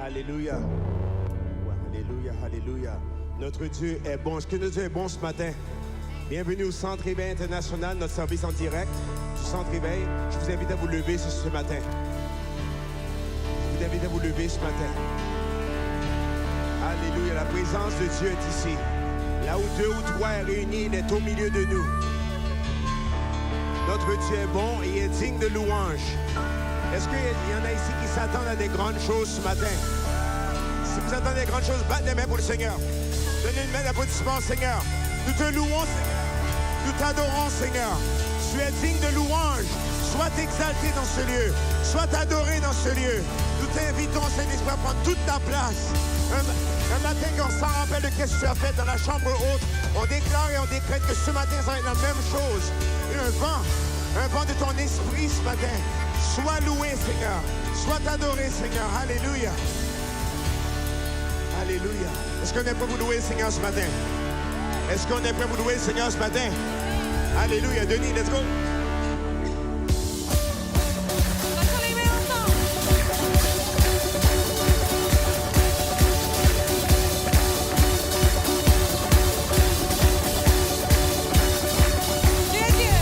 Alléluia. Alléluia, alléluia. Notre Dieu est bon. Est-ce que notre Dieu est bon ce matin? Bienvenue au Centre Éveil International, notre service en direct du Centre Éveil. Je vous invite à vous lever ce matin. Je vous invite à vous lever ce matin. Alléluia. La présence de Dieu est ici. Là où deux ou trois est réunis, il est au milieu de nous. Notre Dieu est bon et est digne de louange. Est-ce qu'il y en a ici qui s'attendent à des grandes choses ce matin? Si vous attendez des grandes choses, battez les mains pour le Seigneur. Donnez une main d'applaudissement, Seigneur. Nous te louons, Seigneur. Nous t'adorons, Seigneur. Tu es digne de louange. Sois exalté dans ce lieu. Sois adoré dans ce lieu. Nous t'invitons, Saint-Esprit, à prendre toute ta place. Un matin qu'on s'en rappelle de ce que tu as fait dans la chambre haute, on déclare et on décrète que ce matin, ça va être la même chose. Un vent de ton esprit ce matin. Sois loué, Seigneur. Sois adoré, Seigneur. Alléluia. Alléluia. Est-ce qu'on est prêt pour louer le Seigneur ce matin? Est-ce qu'on est prêt pour louer le Seigneur ce matin? Alléluia. Denis, let's go. Tu es Dieu.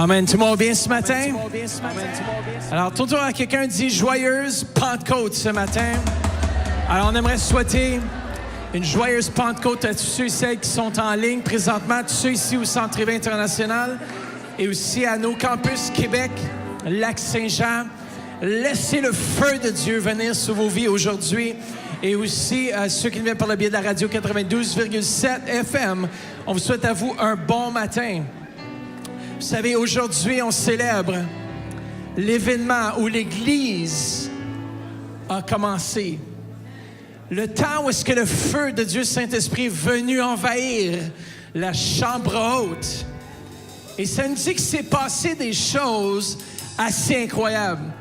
Amen. Tout le monde bien ce matin? Alors, tourne-toi à quelqu'un, dit joyeuse Pentecôte ce matin. Alors, on aimerait souhaiter une joyeuse Pentecôte à tous ceux et celles qui sont en ligne présentement, tous ceux ici au Centre Éveil International et aussi à nos campus Québec, Lac-Saint-Jean. Laissez le feu de Dieu venir sur vos vies aujourd'hui. Et aussi, ceux qui viennent par le biais de la radio 92,7 FM, on vous souhaite à vous un bon matin. Vous savez, aujourd'hui, on célèbre l'événement où l'Église a commencé. Le temps où est-ce que le feu de Dieu Saint-Esprit est venu envahir la chambre haute. Et ça nous dit que s'est passé des choses assez incroyables.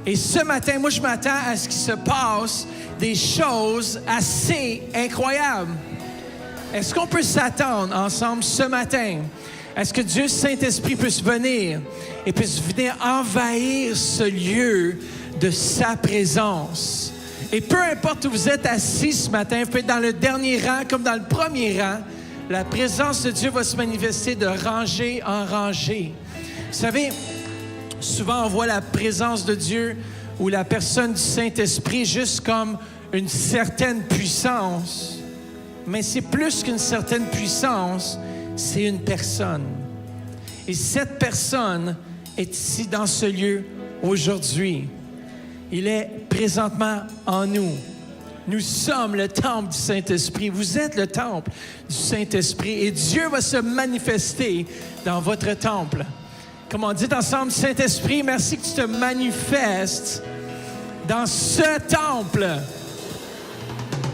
Et ce matin, moi, je m'attends à ce qu'il se passe des choses assez incroyables. Est-ce qu'on peut s'attendre ensemble ce matin? Est-ce que Dieu Saint-Esprit puisse venir et puisse venir envahir ce lieu de sa présence? Et peu importe où vous êtes assis ce matin, vous pouvez être dans le dernier rang comme dans le premier rang, la présence de Dieu va se manifester de rangée en rangée. Vous savez, souvent on voit la présence de Dieu ou la personne du Saint-Esprit juste comme une certaine puissance. Mais c'est plus qu'une certaine puissance, c'est une personne. Et cette personne est ici dans ce lieu aujourd'hui. Il est présentement en nous. Nous sommes le temple du Saint-Esprit. Vous êtes le temple du Saint-Esprit. Et Dieu va se manifester dans votre temple. Comme on dit ensemble, Saint-Esprit, merci que tu te manifestes dans ce temple.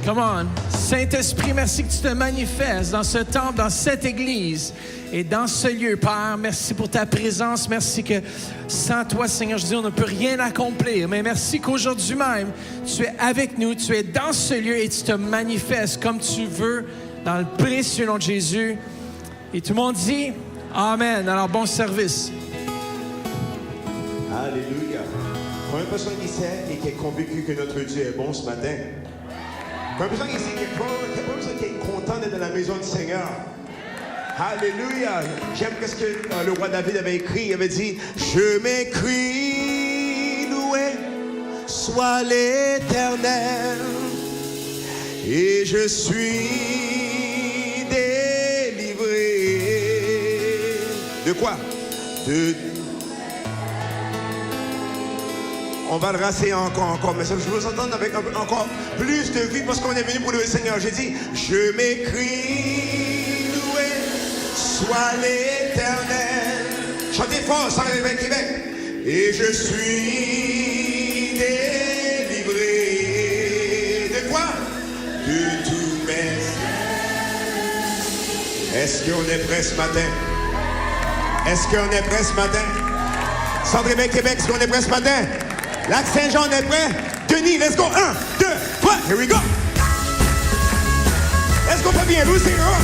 Come on. Saint-Esprit, merci que tu te manifestes dans ce temple, dans cette église et dans ce lieu, Père. Merci pour ta présence. Merci que sans toi, Seigneur, je dis, on ne peut rien accomplir. Mais merci qu'aujourd'hui même, tu es avec nous, tu es dans ce lieu et tu te manifestes comme tu veux dans le précieux nom de Jésus. Et tout le monde dit Amen. Alors, bon service. Alléluia. Pour une personne qui sait et qui est convaincue que notre Dieu est bon ce matin, pour une personne qui est contente d'être dans la maison du Seigneur. Alléluia. J'aime ce que le roi David avait écrit. Il avait dit, je m'écris, loué soit l'Éternel, et je suis délivré. De quoi? On va le rasser encore, mais ça, je veux s'entendre avec encore plus de vie parce qu'on est venu pour le Seigneur. J'ai dit, je m'écris, loué soit l'Éternel. Chantez fort, ça va avec Québec. Et je suis délivré. De quoi? De tous mes. Est-ce qu'on est prêt ce matin? Est-ce qu'on est prêt ce matin? Centre-Éveil Québec, est-ce qu'on est prêt ce matin? Lac-Saint-Jean, on est prêt? Denis, let's go. 1, 2, 3, here we go. Est-ce qu'on peut bien louer, Seigneur?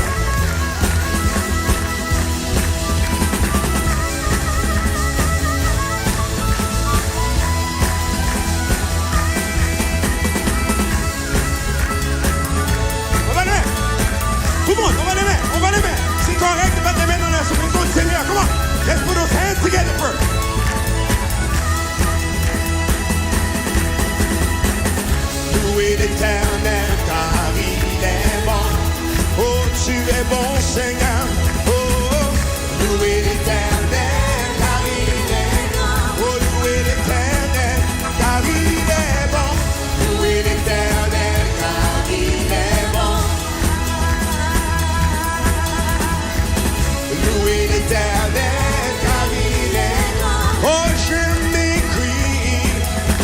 On va les mettre. Tout le monde, on va les mettre. On va les mettre. C'est correct de mettre les mains dans la soumission du Seigneur. Come on. Let's put those hands together first. Louez l'Éternel car il est bon. Oh, tu es bon, Seigneur. Oh, louez l'Éternel car il est bon. Oh, louez l'Éternel car il est bon. Louez l'Éternel car il est bon. Louez l'Éternel car il est bon. Oh,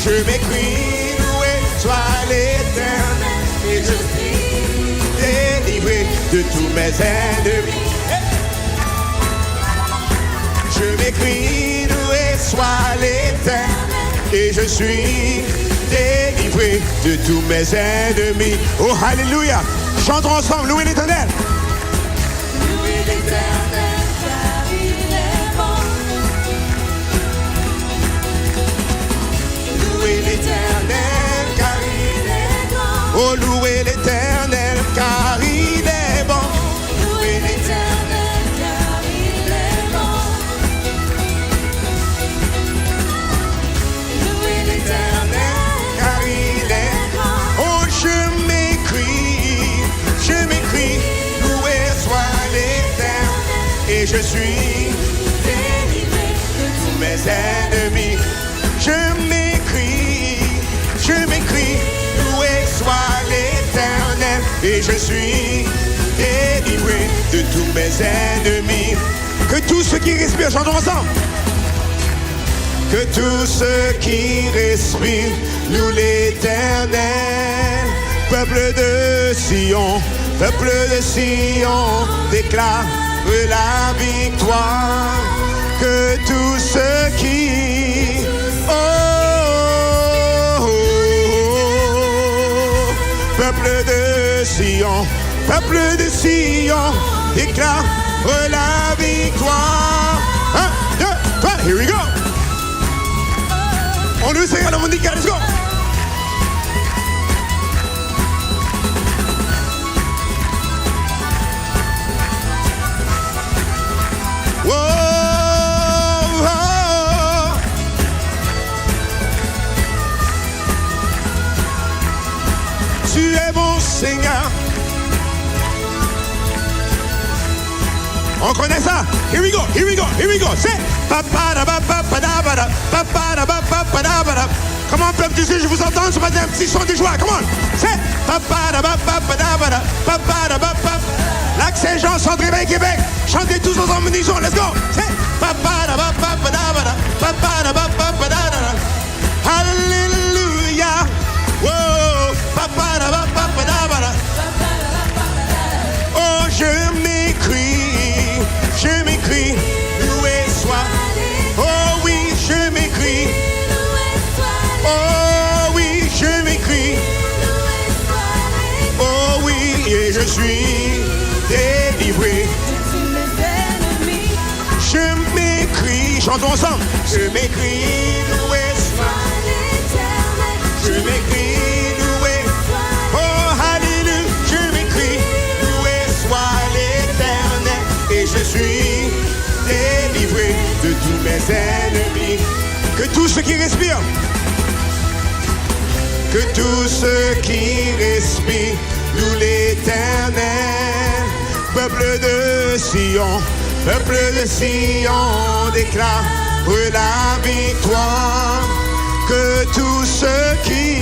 je m'écris, loué soit l'Éternel, et je suis délivré de tous mes ennemis. Je m'écris, loué soit l'Éternel, et je suis délivré de tous mes ennemis. Oh, alléluia! Chantons ensemble, louez l'Éternel. Louez l'Éternel, car il est bon. Louez l'Éternel, car il est bon. Oh, louez l'Éternel, car il est bon. Louez l'Éternel, car il est bon. et je suis délivré de tous mes ennemis. Que tous ceux qui respirent, chantons ensemble. Que tous ceux qui respirent louent l'Éternel. Peuple de Sion, déclare la victoire. Que tous ceux qui peuple de Sion, déclare la victoire. 1, 2, 3, here we go. On nous sert à la Monica, let's go. Tu es mon Seigneur. On connaît ça. Here we go. C'est papadabapapadapada, papadabapapadapada. Comment peuple du Dieu, je vous entends ce matin, un petit son de joie. Come on. C'est papadabapapadapada, papadabapap. Lac Saint-Jean, Centre-Réveil, Québec. Chantez tous ensemble, unison. Let's go. C'est papadabapapadapada, papadabapapadapada. Alléluia. Wow. Papadabapapadapada. Oh, je m'écris, loué soit. Oh oui, je m'écris. Oh oui, je m'écris. Oh oui, et je suis délivré. Je m'écris, chantons ensemble. Je m'écris, loué soit. Je m'écris, loué. Oh, alléluia, je m'écris, loué soit l'Éternel. Et je suis délivré de tous mes ennemis. Que tous ceux qui respirent, que tous ceux qui respirent louent l'Éternel. Peuple de Sion, déclare la victoire. Que tous ceux qui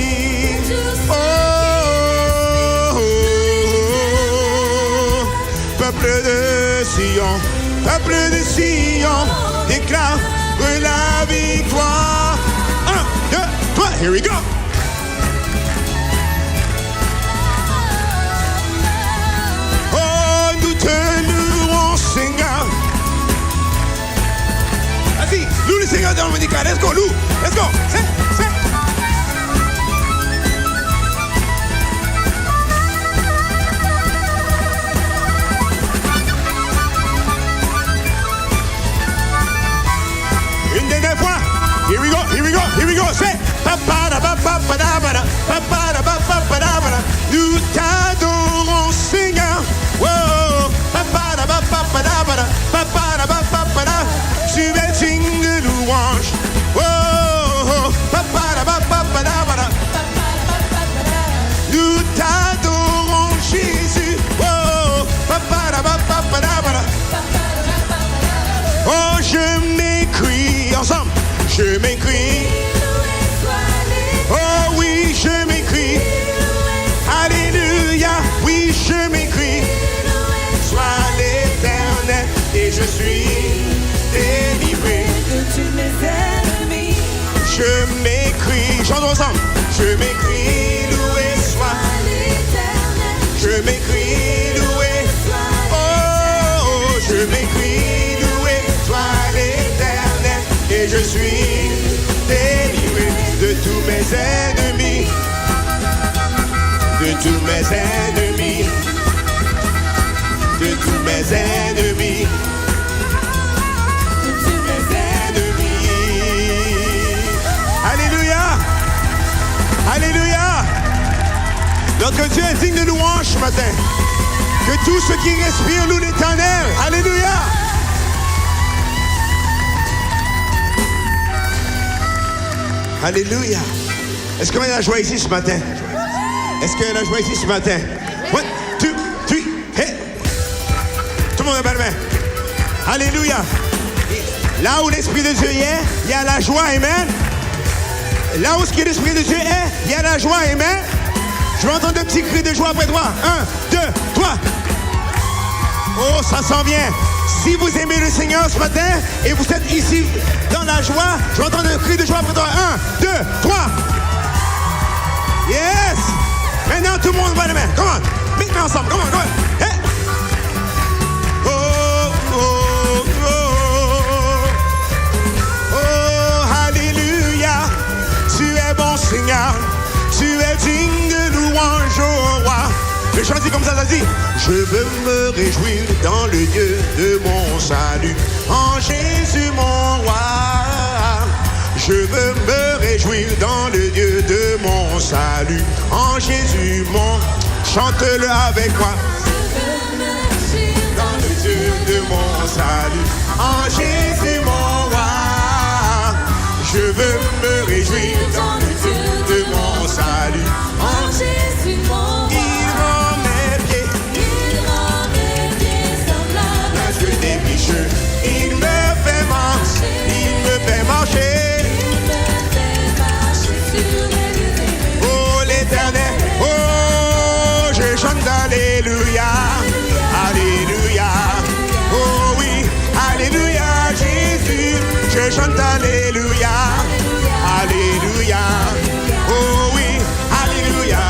peuple de Sion, déclare la victoire. 1, 2, 3, here we go. Oh, nous te louons, Seigneur. Vas-y, loue le Seigneur dans le Monica. Let's go, loue. Let's go. C'est. Une dernière fois. Here we go. C'est papadabapapadapada, papadabapapadapada. Nous t'adorons, Seigneur. Wow. Papadabapapadapada, papadabapapadapada. Tu es digne de louange. Oh, papadabapapadapada. Nous t'adorons, Jésus. Oh, papadabapapadapada. Oh, je m'écris ensemble. Je m'écris. Oh oui, je m'écris. Alléluia. Oui, je m'écris. Sois l'Éternel et je suis délivré de tous mes ennemis. Je m'écris. Chantons ensemble. Je m'écris. Loué soit l'Éternel. Je m'écris. Loué. Oh, je m'écris. Loué soit l'Éternel et je suis délivré de tous mes ennemis. De tous mes ennemis. De tous mes ennemis. Alléluia. Alléluia. Notre Dieu est digne de louange ce matin. Que tous ceux qui respirent louent l'Éternel. Alléluia. Alléluia. Est-ce qu'on a la joie ici ce matin? Est-ce qu'il y a la joie ici ce matin? 1, 2, 3, hey! Tout le monde a la main. Alléluia. Là où l'Esprit de Dieu est, il y a la joie, amen. Là où l'Esprit de Dieu est, il y a la joie, amen. Je vais entendre un petit cri de joie après toi. 1, 2, 3. Oh, ça sent bien. Si vous aimez le Seigneur ce matin et vous êtes ici dans la joie, je vais entendre un cri de joie après toi. 1, 2, 3. Yes. Maintenant, tout le monde va les mains. Come on. Mettez ensemble. Come on, come on. Hey. Oh, oh, oh. Oh, alléluia. Tu es bon, Seigneur. Tu es digne de louange au roi. Le chant dit comme ça dit. Je veux me réjouir dans le Dieu de mon salut. En Jésus mon roi. Je veux me réjouir dans le Dieu de mon salut. En Jésus mon... Chante-le avec moi. Dans le Dieu de mon salut. En Jésus mon roi. Je veux me réjouir dans le Dieu de mon salut. En Jésus mon roi. Il rend mes pieds. Il rend mes pieds semblables à ceux des bicheux. Il me fait marcher. Il me fait marcher. Il me fait marcher sur les lieux. Oh l'Éternel. Oh je chante alléluia. Alléluia. Oh oui. Alléluia Jésus. Je chante alléluia. Alléluia. Oh oui. Alléluia.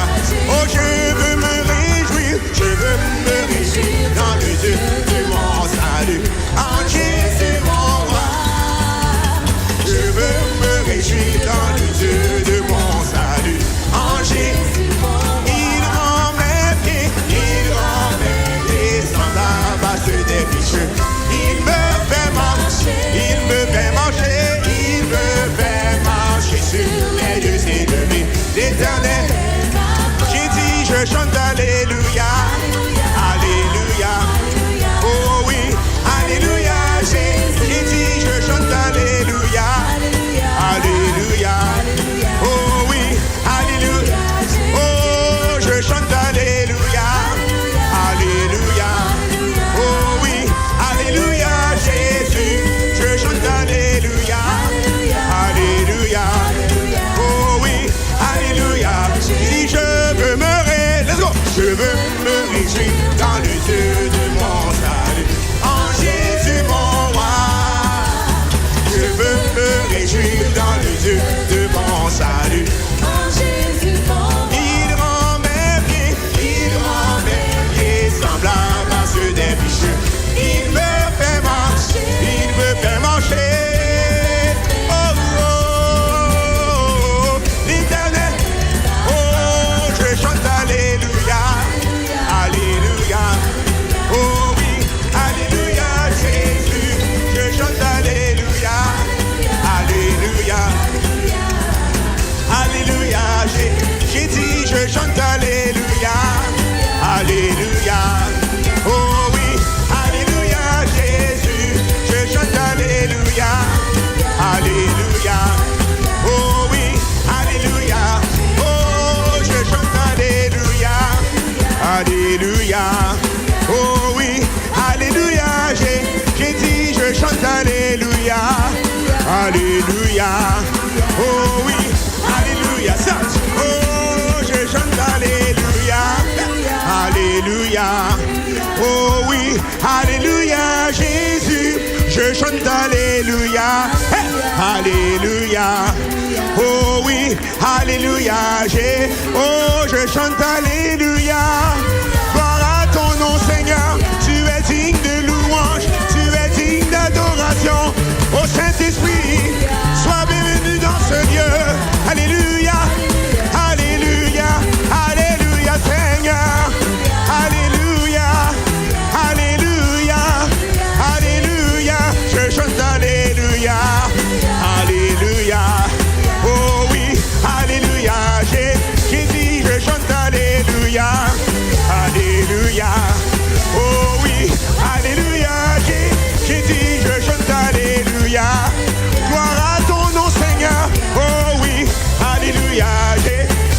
Oh je veux me réjouir. Je veux me réjouir dans le Dieu de mon salut. En Jésus mon roi. Je veux me réjouir dans le Dieu de mon salut. En Jésus mon roi. Il rend mes pieds. Il rend mes pieds semblables à ceux des bicheux. Il me fait marcher. Il me fait marcher. Il me fait marcher sur les yeux élevés. L'Éternel. J'ai dit je chante alléluia. Alléluia. Oh oui. Alléluia. J'ai dit je chante alléluia. Alléluia. Oh oui. Alléluia. Oh je chante alléluia. Alléluia. Oh oui. Alléluia. Jésus. Je chante alléluia. Alléluia. Oh oui. Alléluia. Si je veux me réjouir. Let's go. Je veux me réjouir dans le Dieu de mon salut. En Jésus mon roi. Je veux me réjouir dans le Dieu de mon salut. En Jésus mon roi. Il rend mes pieds semblables à ceux des bicheux. Il me fait marcher. Il me fait marcher. Oh, oh, oh, oh. L'Éternel. Oh, je chante alléluia. Alléluia. Oh oui. Alléluia Jésus. Je chante alléluia. Alléluia. Alléluia, j'ai dit je chante alléluia. Alléluia. Oh oui, alléluia Jésus. Je chante alléluia. Alléluia. Oh oui, alléluia. Oh, je chante alléluia. Alléluia. Oh oui, alléluia. J'ai dit je chante alléluia. Alléluia. Oh oui. Alléluia, ça. Oh, je chante alléluia. Alléluia. Oh oui, alléluia, Jésus. Je chante alléluia. Hey. Alléluia. Oh oui, alléluia, oh, je chante alléluia. Gloire à ton nom, Seigneur. Tu es digne de louange. Tu es digne d'adoration. Ô Saint-Esprit, sois bienvenu dans ce lieu. Alléluia, alléluia, alléluia, Seigneur. Alléluia, alléluia, alléluia. Je chante alléluia, alléluia. Oh oui, alléluia. J'ai dit je chante alléluia, alléluia. Oh oui, alléluia. J'ai dit je chante alléluia. Gloire à ton nom, Seigneur. Oh oui, alléluia.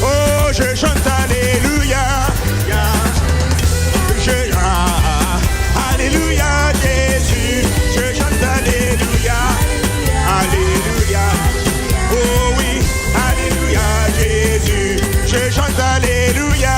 Oh, je chante alléluia. Alléluia, Jésus. Je chante alléluia. Alléluia. Oh oui, alléluia, Jésus. Je chante alléluia.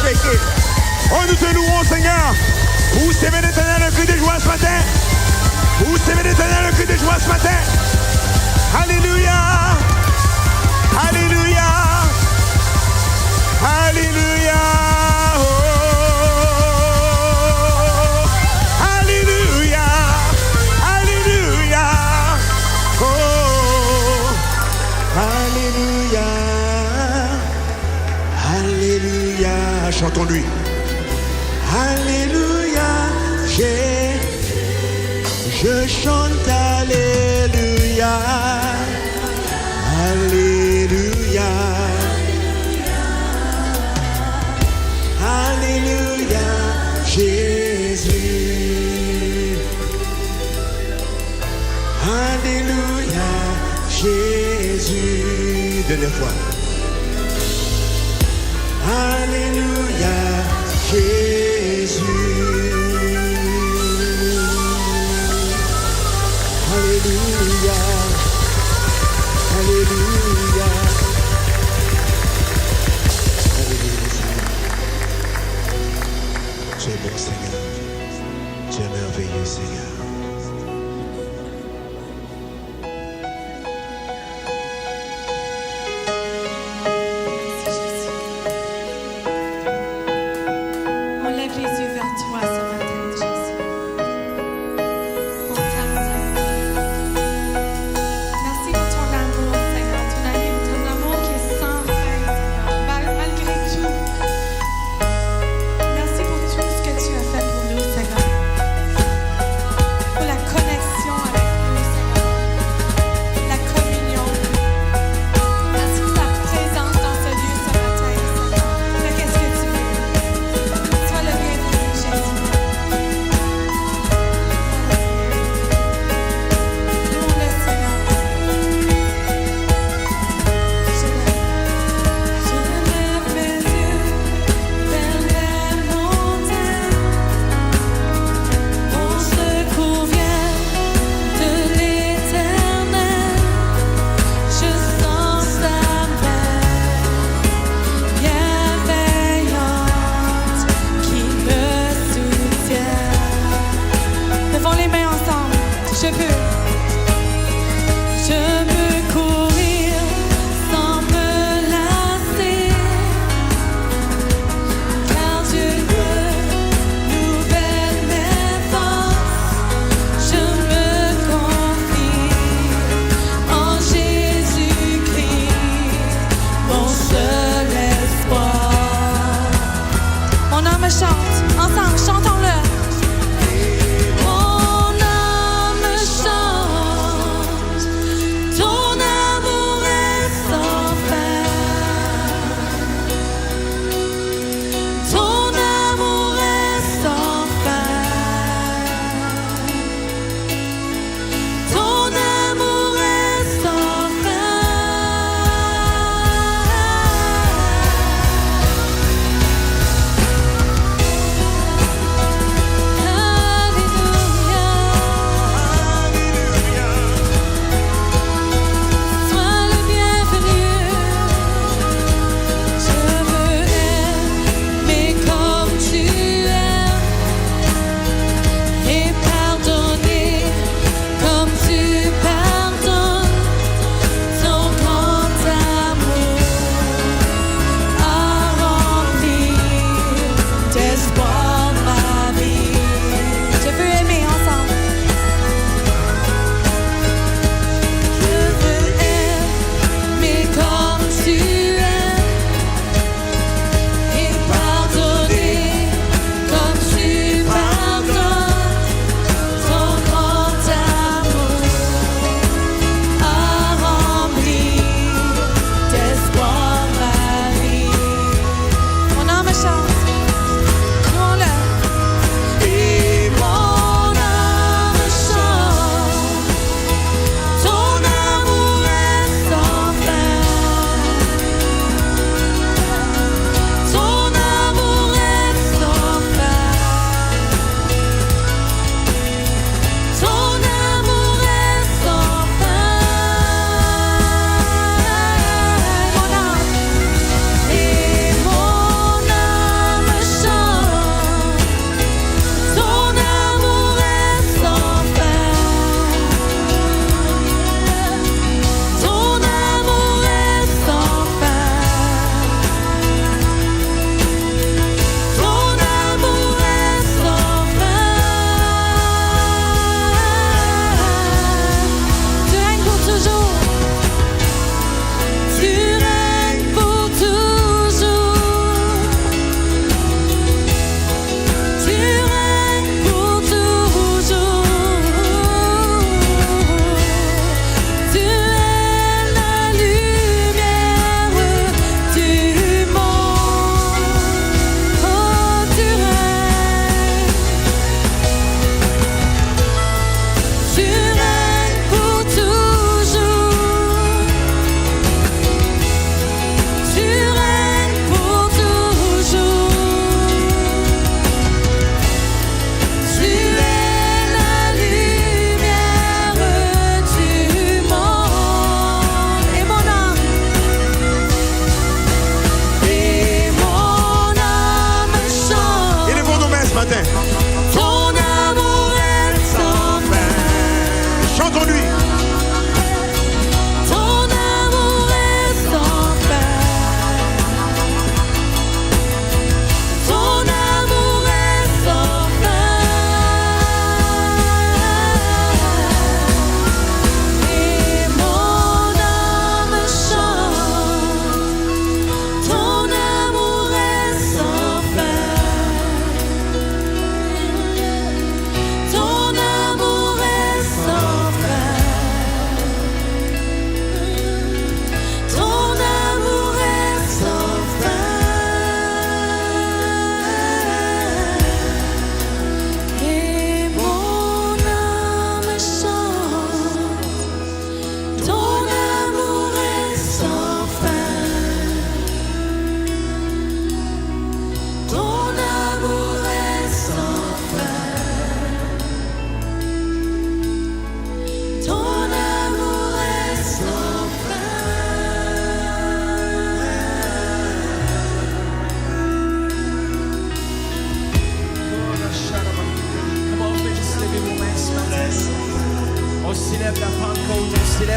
péché. Oh, nous te louons, Seigneur. Poussez, l'Éternel, un cri de joie ce matin. Poussez, l'Éternel, un cri de joie ce matin. Alléluia. Alléluia. Alléluia. Oh. Alléluia. Alléluia. Oh. Alléluia. Alléluia. Chantons-lui. Alléluia. Je chante Alléluia. Alléluia. Alléluia, Jésus. Alléluia, Jésus. Dernière fois. Alléluia, Jésus. Alléluia. Alléluia. Tu es bon, Seigneur. Tu es merveilleux, Seigneur. On lève les yeux vers toi ce matin, Jésus. On t'aime, Dieu. Merci pour ton amour, Seigneur, ton amitié.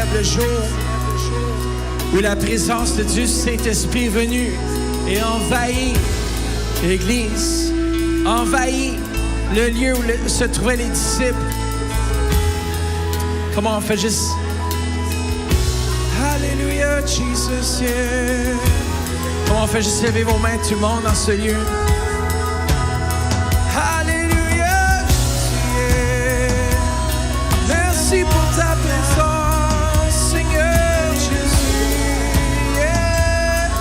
célèbre le jour où la présence de Dieu Saint-Esprit est venue et envahit l'Église, envahit le lieu où se trouvaient les disciples. Comment on fait juste... Alléluia, Jesus, yeah. Comment on fait juste lever vos mains, tout le monde, dans ce lieu. Alléluia, yeah. Merci pour ta présence, Seigneur Jésus. Yeah.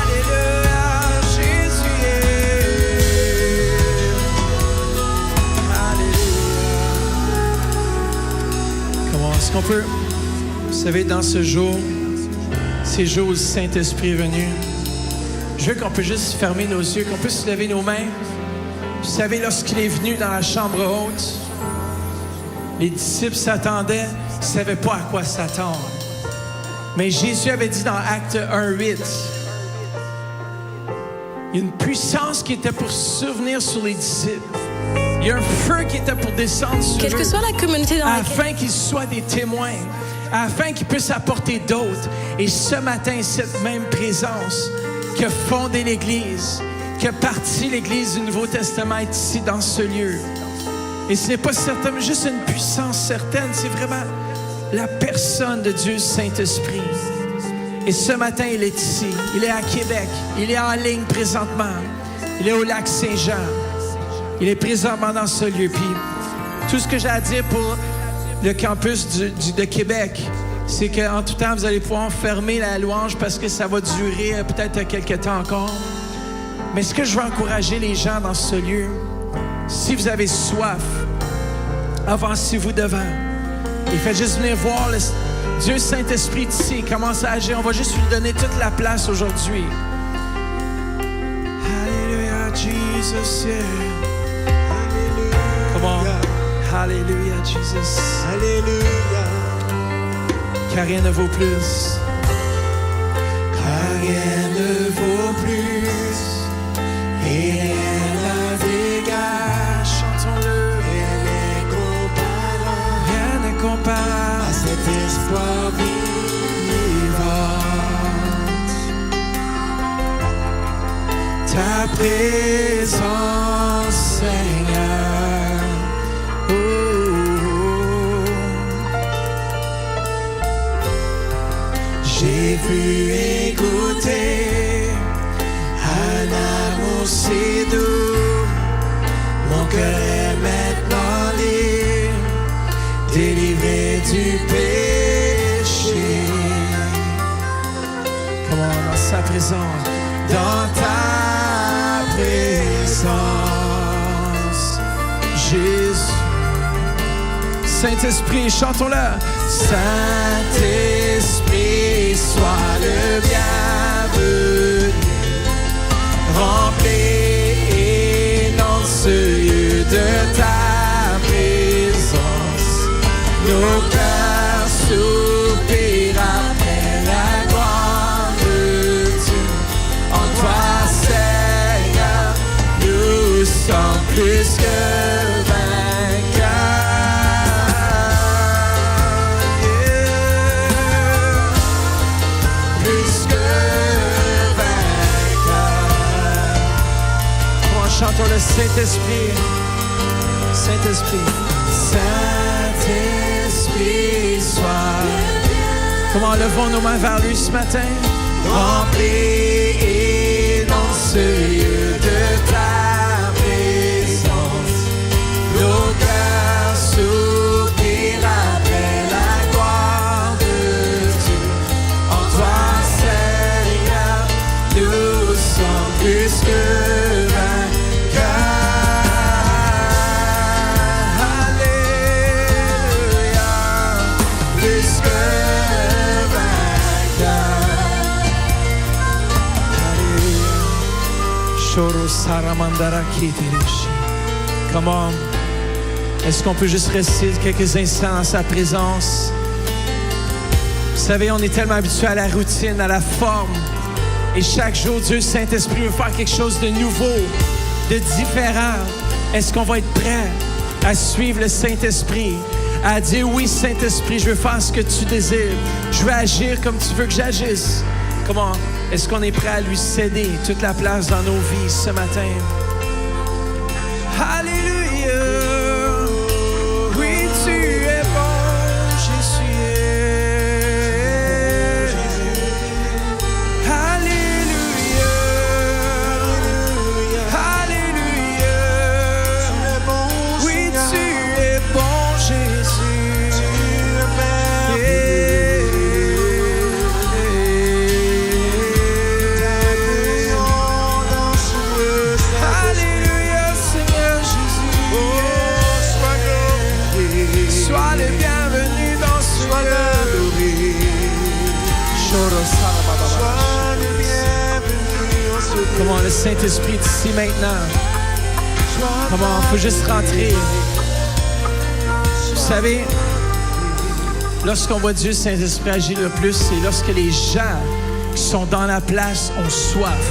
Alléluia, Jésus. Yeah. Alléluia. Comment est-ce qu'on peut... Vous savez, dans ce jour, ces jours où le Saint-Esprit est venu, je veux qu'on peut juste fermer nos yeux, qu'on puisse lever nos mains. Vous savez, lorsqu'il est venu dans la chambre haute, les disciples s'attendaient, ils ne savaient pas à quoi s'attendre. Mais Jésus avait dit dans Acte 1:8, il y a une puissance qui était pour survenir sur les disciples. Il y a un feu qui était pour descendre sur Quelle eux. que soit la communauté dans laquelle... Afin qu'ils soient des témoins, afin qu'ils puissent apporter d'autres. Et ce matin, cette même présence qui a fondé l'Église, qui a parti l'Église du Nouveau Testament est ici dans ce lieu. Et ce n'est pas certainement juste une puissance certaine, c'est vraiment la personne de Dieu Saint-Esprit. Et ce matin, il est ici. Il est à Québec. Il est en ligne présentement. Il est au lac Saint-Jean. Il est présentement dans ce lieu. Puis tout ce que j'ai à dire pour le campus de Québec, c'est qu'en tout temps, vous allez pouvoir fermer la louange parce que ça va durer peut-être quelques temps encore. Mais ce que je veux encourager les gens dans ce lieu, si vous avez soif, avancez-vous devant. Et faites juste venir voir le Dieu Saint-Esprit ici. Il commence à agir. On va juste lui donner toute la place aujourd'hui. Alléluia, Jesus, yeah. Come on. Alléluia, Jesus. Alléluia. Car rien ne vaut plus. Car rien ne vaut plus. Et rien n'égale. Chantons-le. Rien n'est comparable Rien ne compare à cet espoir vivant. ta présence, Seigneur. Oh, oh, oh. J'ai vu et goûté un amour si doux. Mon cœur est maintenant libre, délivré du péché. Comment dans sa présence, dans ta présence, Jésus. Saint-Esprit, chantons-le. Saint-Esprit, sois le bienvenu. Remplis et inonde ce lieu de ta présence. Nos cœurs soupirent après la gloire de Dieu. En toi, Seigneur, nous sommes plus que chantons le Saint-Esprit. Saint-Esprit. Saint-Esprit, sois. Comment levons nos mains vers lui ce matin? Remplis et dans ce lieu de ta présence. Nos cœurs soupirent après la gloire de Dieu. En toi, Seigneur, nous sommes plus que Comment est-ce qu'on peut juste rester quelques instants dans sa présence? Vous savez, on est tellement habitué à la routine, à la forme. Et chaque jour, Dieu Saint-Esprit veut faire quelque chose de nouveau, de différent. Est-ce qu'on va être prêt à suivre le Saint-Esprit, à dire oui, Saint-Esprit, je veux faire ce que tu désires. Je veux agir comme tu veux que j'agisse. Comment? Est-ce qu'on est prêt à lui céder toute la place dans nos vies ce matin? Alléluia. Oui, tu es bon, Jésus. Alléluia. Alléluia. Oui, tu es bon, Jésus. Alléluia, Seigneur Jésus. Sois le bienvenu dans ce lieu. Comment le Saint-Esprit est ici maintenant. Comment il faut juste rentrer. Vous savez, lorsqu'on voit Dieu Saint-Esprit agir le plus, c'est lorsque les gens qui sont dans la place ont soif.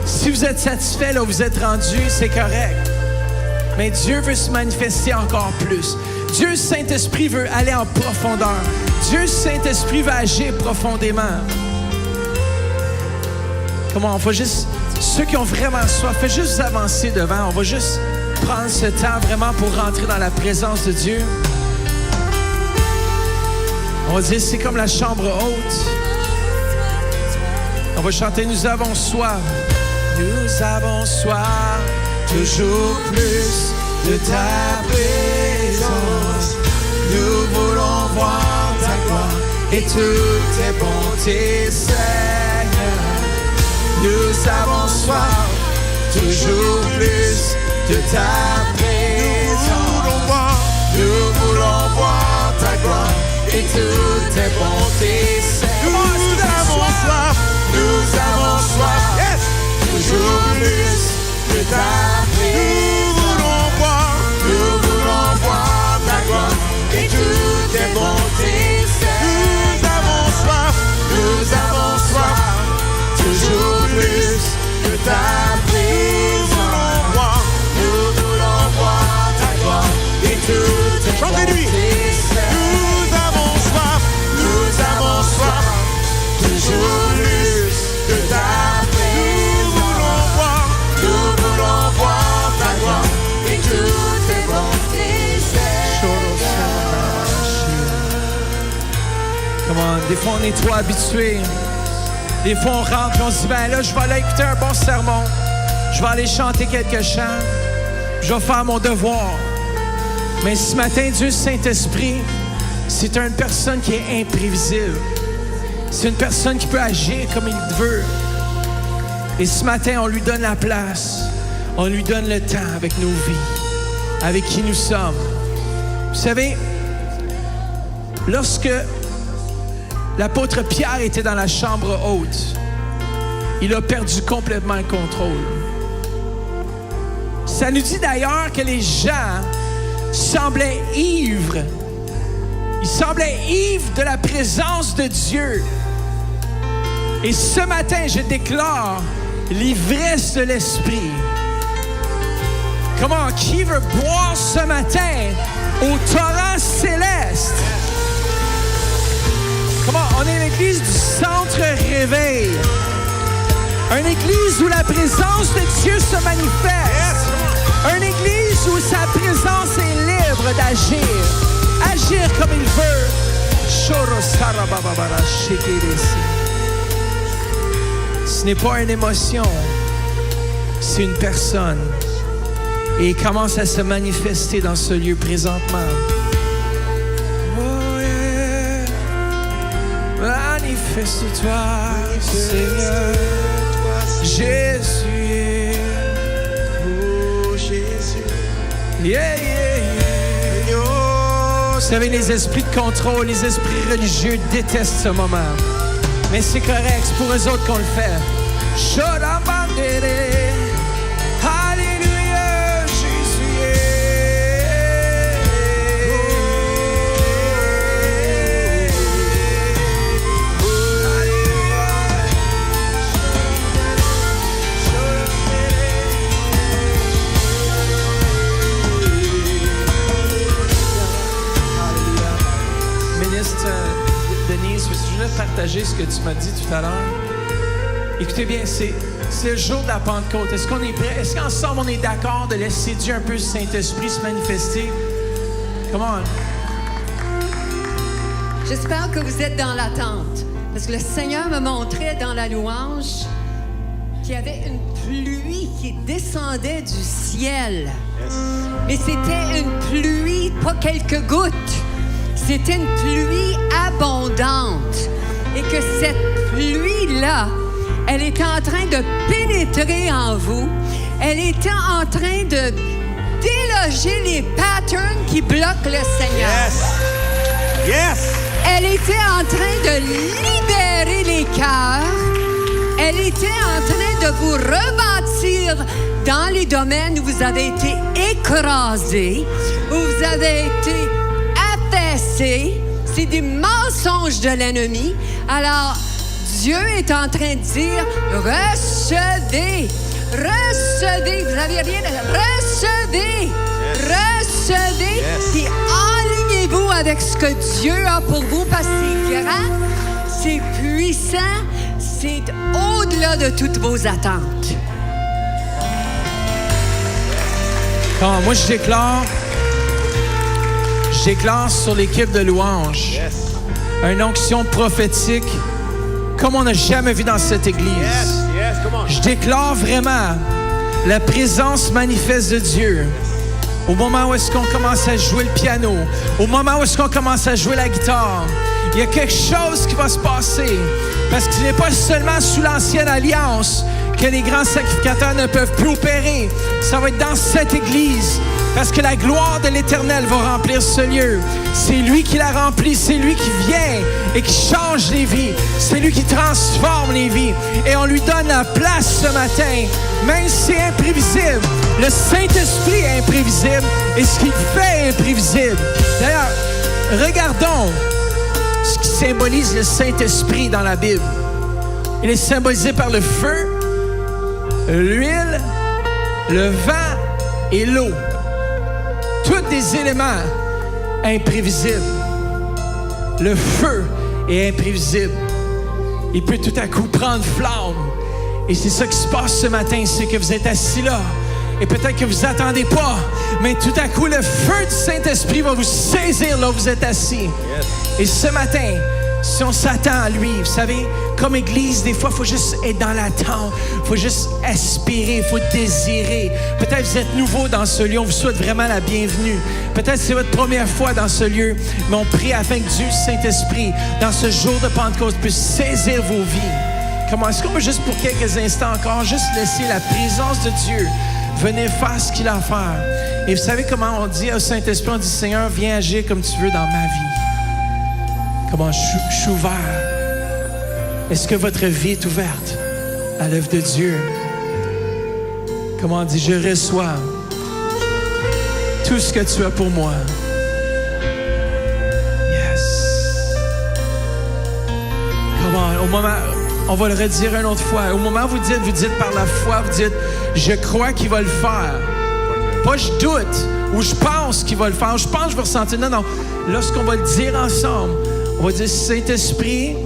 Si vous êtes satisfait là où vous êtes rendu, c'est correct. Mais Dieu veut se manifester encore plus. Dieu Saint-Esprit veut aller en profondeur. Dieu Saint-Esprit veut agir profondément. Comment on va juste... Ceux qui ont vraiment soif, faites juste vous avancer devant. On va juste prendre ce temps vraiment pour rentrer dans la présence de Dieu. On va dire, c'est comme la chambre haute. On va chanter, nous avons soif. Nous avons soif, toujours plus de ta présence. Nous voulons voir ta gloire et toutes tes bontés, Seigneur. Nous avons soif, toujours plus de ta présence. Nous voulons voir ta gloire et toutes tes bontés, Seigneur. Nous avons soif, nous avons soif. Yes. Toujours plus de ta présence. Nous voulons voir ta gloire et toutes tes bontés, Seigneur. Nous avons soif, toujours plus de ta présence. Nous voulons voir ta gloire et toutes tes bontés, Seigneur. Nous avons soif, toujours plus de ta présence. Des fois, on est trop habitué. Des fois, on rentre et on se dit, ben là, je vais aller écouter un bon sermon. Je vais aller chanter quelques chants. Je vais faire mon devoir. Mais ce matin, Dieu Saint-Esprit, c'est une personne qui est imprévisible. C'est une personne qui peut agir comme il veut. Et ce matin, on lui donne la place. On lui donne le temps avec nos vies, avec qui nous sommes. Vous savez, lorsque l'apôtre Pierre était dans la chambre haute, il a perdu complètement le contrôle. Ça nous dit d'ailleurs que les gens semblaient ivres. Ils semblaient ivres de la présence de Dieu. Et ce matin, je déclare l'ivresse de l'Esprit. Comment? Qui veut boire ce matin au torrent céleste? Comment? On est l'église du centre réveil. Une église où la présence de Dieu se manifeste. Une église où sa présence est libre d'agir. Agir comme il veut. Ce n'est pas une émotion. C'est une personne. Et il commence à se manifester dans ce lieu présentement. Manifeste-toi, Seigneur. Jésus. Oh, Jésus. Yeah, yeah, yeah. Vous savez, les esprits de contrôle, les esprits religieux détestent ce moment. Mais c'est correct, c'est pour eux autres qu'on le fait. Shodambandere. Alléluia, Jésus. ce que tu m'as dit tout à l'heure. Écoutez bien, c'est le jour de la Pentecôte. Est-ce qu'on est prêt? Est-ce qu'ensemble, on est d'accord de laisser Dieu un peu, le Saint-Esprit, se manifester? Come on. J'espère que vous êtes dans l'attente. Parce que le Seigneur me montrait dans la louange qu'il y avait une pluie qui descendait du ciel. Mais c'était une pluie, pas quelques gouttes. C'était une pluie abondante. Et que cette pluie-là, elle était en train de pénétrer en vous. Elle était en train de déloger les patterns qui bloquent le Seigneur. Yes! Yes! Elle était en train de libérer les cœurs. Elle était en train de vous rebâtir dans les domaines où vous avez été écrasés, où vous avez été affaissés. C'est des mensonges de l'ennemi. Alors, Dieu est en train de dire, recevez, recevez. Vous n'avez rien à... Recevez, recevez. Puis alignez-vous avec ce que Dieu a pour vous parce que c'est grand, c'est puissant, c'est au-delà de toutes vos attentes. Quand moi, je déclare sur l'équipe de louange une onction prophétique comme on n'a jamais vu dans cette église. Je déclare vraiment la présence manifeste de Dieu. Au moment où est-ce qu'on commence à jouer le piano, au moment où est-ce qu'on commence à jouer la guitare, il y a quelque chose qui va se passer. Parce qu'il n'est pas seulement sous l'ancienne alliance que les grands sacrificateurs ne peuvent plus opérer. Ça va être dans cette église. Parce que la gloire de l'Éternel va remplir ce lieu. C'est lui qui l'a rempli, c'est lui qui vient et qui change les vies. C'est lui qui transforme les vies. Et on lui donne la place ce matin. Même si c'est imprévisible, le Saint-Esprit est imprévisible et ce qu'il fait est imprévisible. D'ailleurs, regardons ce qui symbolise le Saint-Esprit dans la Bible. Il est symbolisé par le feu, l'huile, le vent et l'eau. Tous des éléments imprévisibles. Le feu est imprévisible. Il peut tout à coup prendre flamme. Et c'est ça qui se passe ce matin, c'est que vous êtes assis là. Et peut-être que vous attendez pas, mais tout à coup, le feu du Saint-Esprit va vous saisir là où vous êtes assis. Et ce matin, si on s'attend à lui, vous savez, comme Église, des fois, il faut juste être dans l'attente. Il faut juste aspirer, il faut désirer. Peut-être que vous êtes nouveau dans ce lieu, on vous souhaite vraiment la bienvenue. Peut-être que c'est votre première fois dans ce lieu, mais on prie afin que Dieu, Saint-Esprit, dans ce jour de Pentecôte, puisse saisir vos vies. Comment est-ce qu'on peut juste pour quelques instants encore, juste laisser la présence de Dieu venir faire ce qu'il a à faire. Et vous savez comment on dit au Saint-Esprit, on dit, Seigneur, viens agir comme tu veux dans ma vie. Comment je suis ouvert. Est-ce que votre vie est ouverte à l'œuvre de Dieu? Comment on dit, je reçois tout ce que tu as pour moi. Yes. Comment, au moment, on va le redire une autre fois. Au moment où vous dites par la foi, vous dites, je crois qu'il va le faire. Pas je doute ou je pense qu'il va le faire. Je pense que je vais ressentir. Non, non. Lorsqu'on va le dire ensemble, on va dire, Saint-Esprit,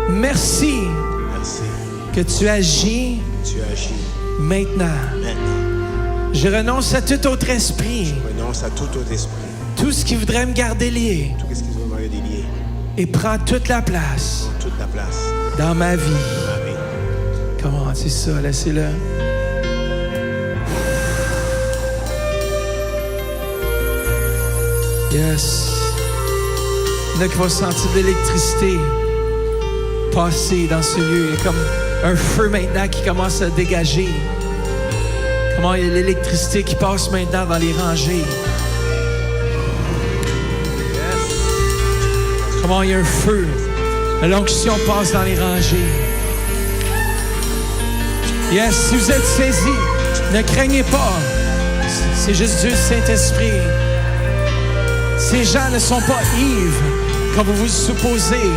merci que tu agis maintenant. Je renonce à tout autre esprit. Tout ce qui voudrait me garder lié. Et prends toute la place dans ma vie. Comment, c'est ça, laissez-le. Yes. Il y en a qui vont sentir de l'électricité passer dans ce lieu. Il y a comme un feu maintenant qui commence à dégager. Comment il y a l'électricité qui passe maintenant dans les rangées. Comment il y a un feu. L'onction passe dans les rangées. Yes, si vous êtes saisis, ne craignez pas. C'est juste Dieu, Saint-Esprit. Ces gens ne sont pas ivres, comme vous supposez.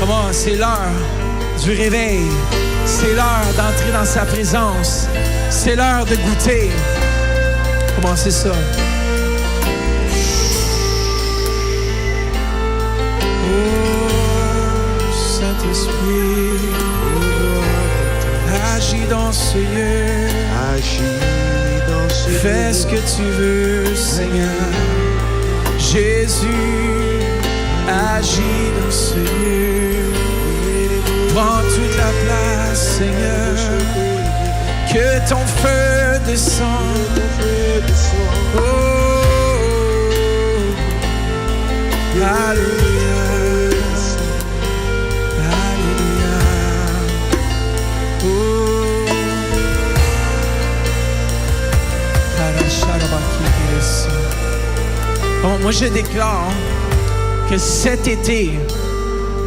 Comment? C'est l'heure du réveil. C'est l'heure d'entrer dans sa présence. C'est l'heure de goûter. Comment c'est ça? Oh. Saint-Esprit, agis dans ce lieu. Agis dans ce Fais ce que tu veux, Seigneur. Jésus, agis dans ce lieu. Prends toute la place, Seigneur. Que ton feu descende. Oh, Alléluia. Alléluia. Oh. Bon, moi, je déclare que cet été,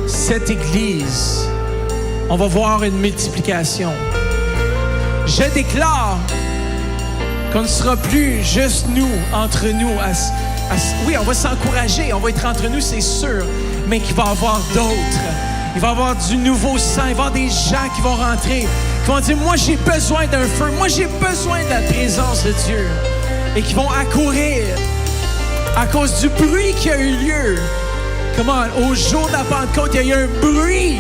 cette Église, on va voir une multiplication. Je déclare qu'on ne sera plus juste nous, entre nous. Oui, on va s'encourager, on va être entre nous, c'est sûr, mais qu'il va y avoir d'autres. Il va y avoir du nouveau sang, il va y avoir des gens qui vont rentrer, qui vont dire, moi j'ai besoin d'un feu, moi j'ai besoin de la présence de Dieu. Et qui vont accourir à cause du bruit qui a eu lieu. Comment? Au jour de la Pentecôte, il y a eu un bruit.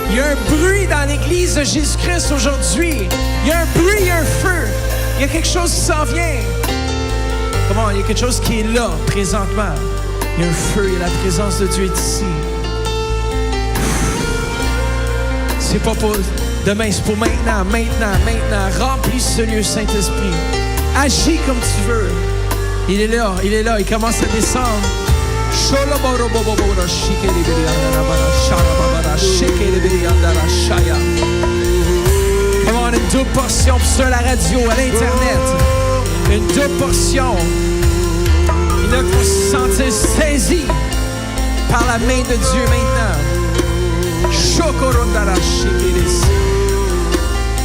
Il y a un bruit dans l'Église de Jésus-Christ aujourd'hui. Il y a un bruit, il y a un feu. Il y a quelque chose qui s'en vient. Comment? Il y a quelque chose qui est là, présentement. Il y a un feu, il y a la présence de Dieu est ici. C'est pas pour demain, c'est pour maintenant, maintenant, maintenant. Remplis ce lieu, Saint-Esprit. Agis comme tu veux. Il est là, il commence à descendre. Comment on a une double portion sur la radio, à l'Internet. Une double portion. Il y en a qui vont se sentir saisis par la main de Dieu maintenant.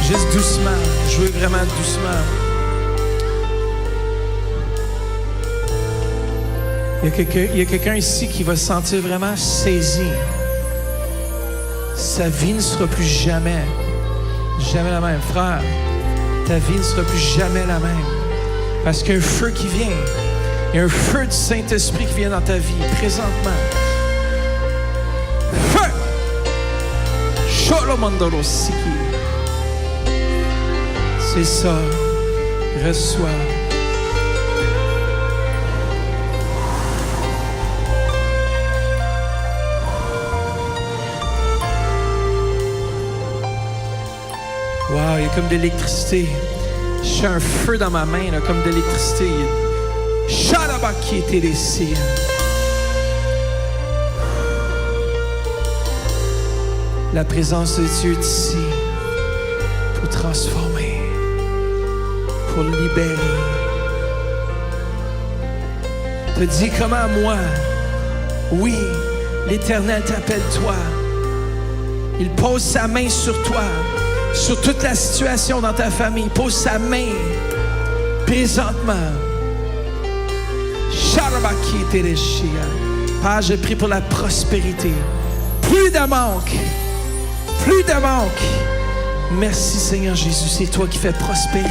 Juste doucement, jouez vraiment doucement. Il y a quelqu'un ici qui va se sentir vraiment saisi. Sa vie ne sera plus jamais la même. Frère, ta vie ne sera plus jamais la même. Parce qu'il y a un feu qui vient. Il y a un feu du Saint-Esprit qui vient dans ta vie, présentement. Feu! Sholomandolo Siki. C'est ça. Reçois. Wow, il y a comme de l'électricité. J'ai un feu dans ma main, là, comme de l'électricité. Shalabaki était ici. La présence de Dieu est ici pour transformer, pour libérer. Te dis comment moi, oui, l'Éternel t'appelle toi. Il pose sa main sur toi. Sur toute la situation dans ta famille, pose sa main présentement. Père, je prie pour la prospérité. Plus de manque. Plus de manque. Merci Seigneur Jésus, c'est toi qui fais prospérer.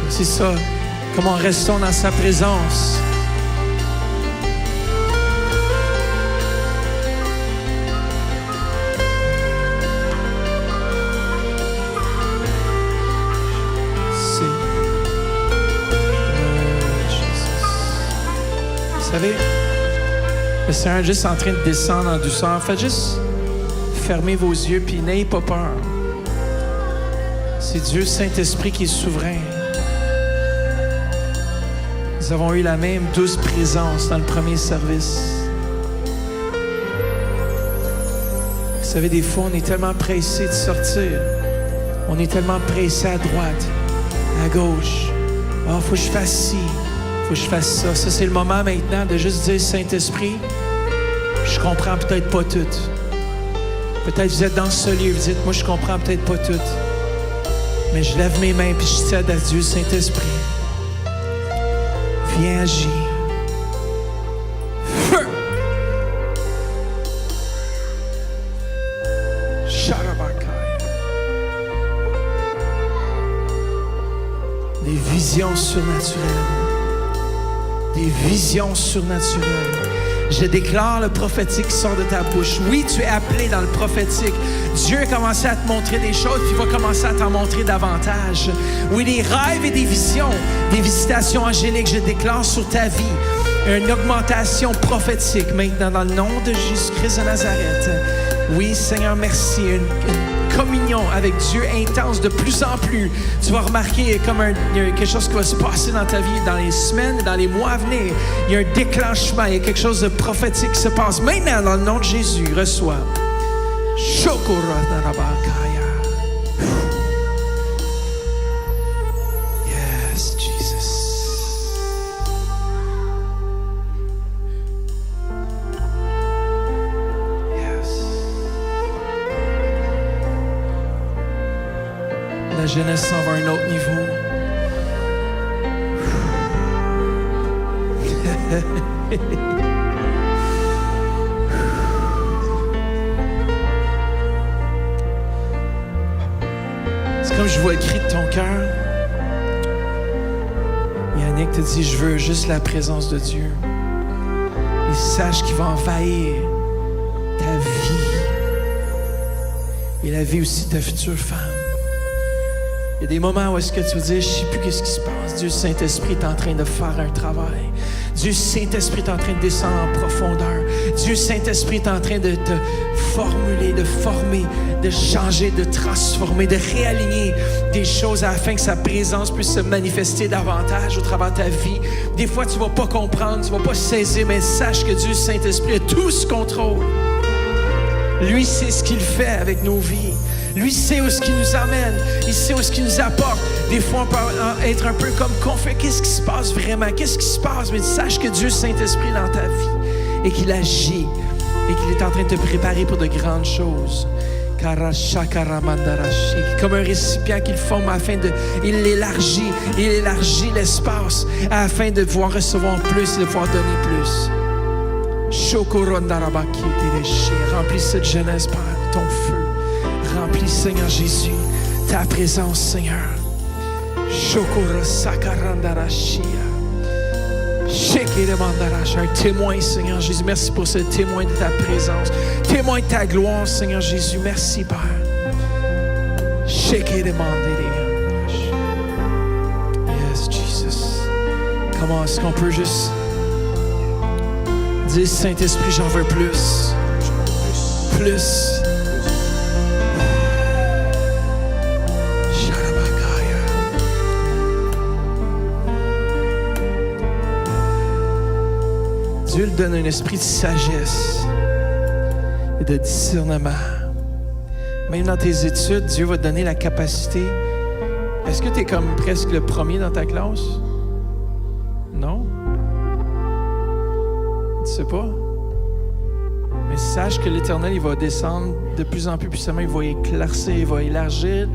C'est ça. Comment restons dans sa présence. Vous savez, le Seigneur est juste en train de descendre en douceur. Faites juste fermer vos yeux puis n'ayez pas peur. C'est Dieu Saint-Esprit qui est souverain. Nous avons eu la même douce présence dans le premier service. Vous savez, des fois, on est tellement pressé de sortir. On est tellement pressé à droite, à gauche. Ah, faut que je fasse ci, faut que je fasse ça. Ça, c'est le moment maintenant de juste dire, Saint-Esprit, je comprends peut-être pas tout. Peut-être vous êtes dans ce lieu, vous dites, moi, je comprends peut-être pas tout. Mais je lève mes mains puis je cède à Dieu, Saint-Esprit. Viens agir. Feu! visions surnaturelles. Des visions surnaturelles. Je déclare le prophétique qui sort de ta bouche. Oui, tu es appelé dans le prophétique. Dieu a commencé à te montrer des choses, puis il va commencer à t'en montrer davantage. Oui, des rêves et des visions, des visitations angéliques, je déclare sur ta vie une augmentation prophétique maintenant dans le nom de Jésus-Christ de Nazareth. Oui, Seigneur, merci. Une communion avec Dieu intense de plus en plus. Tu vas remarquer comme il y a quelque chose qui va se passer dans ta vie dans les semaines, dans les mois à venir. Il y a un déclenchement, il y a quelque chose de prophétique qui se passe. Maintenant, dans le nom de Jésus, reçois. Yes, Jesus. La jeunesse s'en va à un autre niveau. C'est comme je vois le cri de ton cœur. Yannick te dit, je veux juste la présence de Dieu. Et sache qu'il va envahir ta vie. Et la vie aussi de ta future femme. Il y a des moments où est-ce que tu vas dire, je ne sais plus qu'est-ce qui se passe. Dieu Saint-Esprit est en train de faire un travail. Dieu Saint-Esprit est en train de descendre en profondeur. Dieu Saint-Esprit est en train de te formuler, de former, de changer, de transformer, de réaligner des choses afin que sa présence puisse se manifester davantage au travers de ta vie. Des fois, tu ne vas pas comprendre, tu ne vas pas saisir, mais sache que Dieu Saint-Esprit a tout sous contrôle. Lui sait ce qu'il fait avec nos vies. Lui sait où ce qu'il nous amène. Il sait où ce qu'il nous apporte. Des fois, on peut être un peu comme confus. Qu'est-ce qui se passe vraiment? Qu'est-ce qui se passe? Mais sache que Dieu Saint-Esprit est dans ta vie et qu'il agit et qu'il est en train de te préparer pour de grandes choses. Comme un récipient qu'il forme afin de... Il élargit l'espace afin de pouvoir recevoir plus et de pouvoir donner plus. Remplis cette jeunesse par ton feu. Remplis, Seigneur Jésus, ta présence, Seigneur. Un témoin, Seigneur Jésus. Merci pour ce témoin de ta présence. Témoin de ta gloire, Seigneur Jésus. Merci, Père. Yes, Jesus. Comment est-ce qu'on peut juste dire, Saint-Esprit, j'en veux plus. Plus. Dieu lui donne un esprit de sagesse et de discernement. Même dans tes études, Dieu va te donner la capacité. Est-ce que tu es comme presque le premier dans ta classe? Non? Tu sais pas? Mais sache que l'Éternel, il va descendre de plus en plus puissamment. Il va éclaircir, il va élargir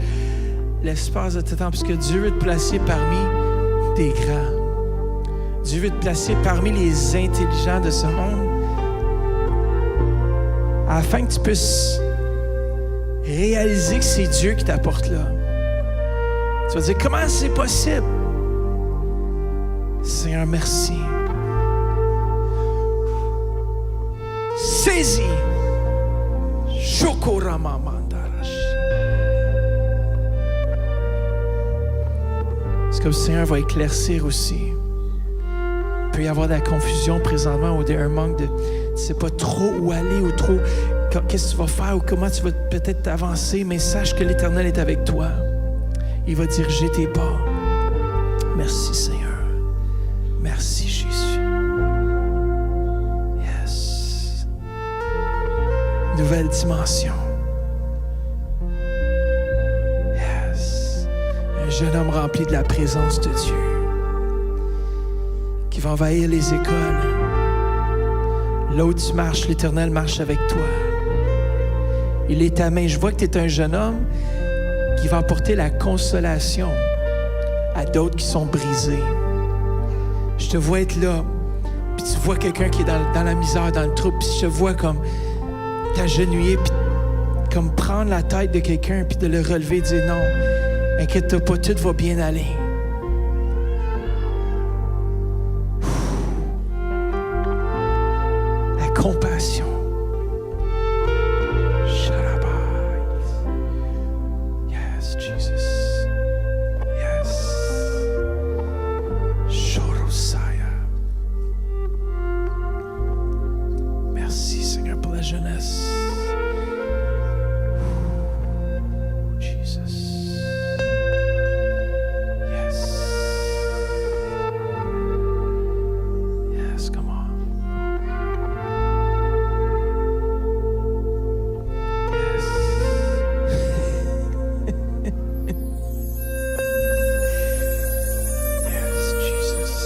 l'espace de tes temps. Puisque Dieu veut te placer parmi des grands. Dieu veut te placer parmi les intelligents de ce monde afin que tu puisses réaliser que c'est Dieu qui t'apporte là. Tu vas dire, comment c'est possible? Seigneur, merci. Saisis. C'est comme le Seigneur va éclaircir aussi. Il peut y avoir de la confusion présentement ou un manque de... Tu ne sais pas trop où aller ou trop... Qu'est-ce que tu vas faire ou comment tu vas peut-être t'avancer, mais sache que l'Éternel est avec toi. Il va diriger tes pas. Merci, Seigneur. Merci, Jésus. Yes. Nouvelle dimension. Yes. Un jeune homme rempli de la présence de Dieu. Qui va envahir les écoles. Là où tu marches, l'Éternel marche avec toi. Il est ta main. Je vois que tu es un jeune homme qui va apporter la consolation à d'autres qui sont brisés. Je te vois être là, puis tu vois quelqu'un qui est dans la misère, dans le trouble, puis je te vois comme t'agenouiller, puis comme prendre la tête de quelqu'un, puis de le relever et dire non, inquiète-toi pas, tout va bien aller. compassion. Yes, Jesus. Yes. Shorosaya. Merci, Seigneur, pour la jeunesse. Jesus. Yes. Yes, come on. Yes. Yes, Jesus.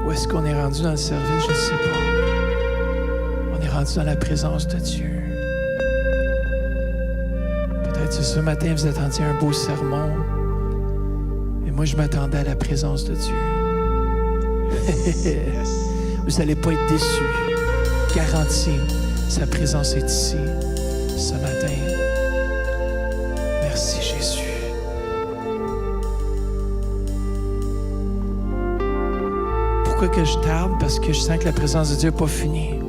Où est-ce qu'on est rendu dans le service? Je ne sais pas. On est rendu dans la présence de Dieu. Peut-être que ce matin, vous attendiez un beau sermon. Et moi, je m'attendais à la présence de Dieu. Vous n'allez pas être déçus. Garanti, sa présence est ici, ce matin. Merci, Jésus. Pourquoi que je tarde? Parce que je sens que la présence de Dieu n'est pas finie.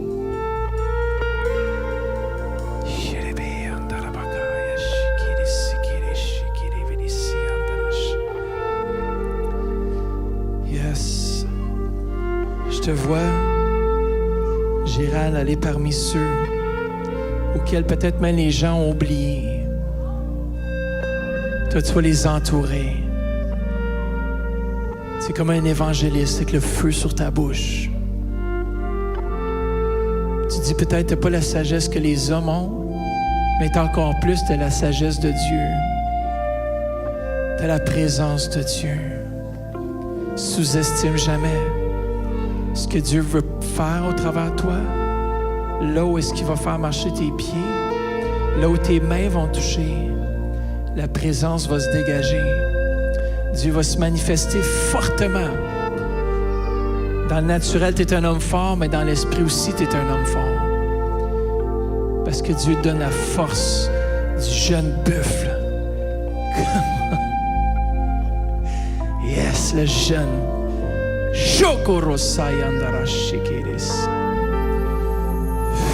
Yes. Je te vois, Gérald, aller parmi ceux auxquels peut-être même les gens ont oublié. Toi, tu vas les entourer. C'est comme un évangéliste avec le feu sur ta bouche. Tu dis peut-être que tu n'as pas la sagesse que les hommes ont, mais tu as encore plus de la sagesse de Dieu. Tu as la présence de Dieu. Sous-estime jamais ce que Dieu veut faire au travers de toi. Là où est-ce qu'il va faire marcher tes pieds, là où tes mains vont toucher, la présence va se dégager. Dieu va se manifester fortement. Dans le naturel, tu es un homme fort, mais dans l'esprit aussi, tu es un homme fort. Parce que Dieu donne la force du jeune buffle. Yes, le jeune.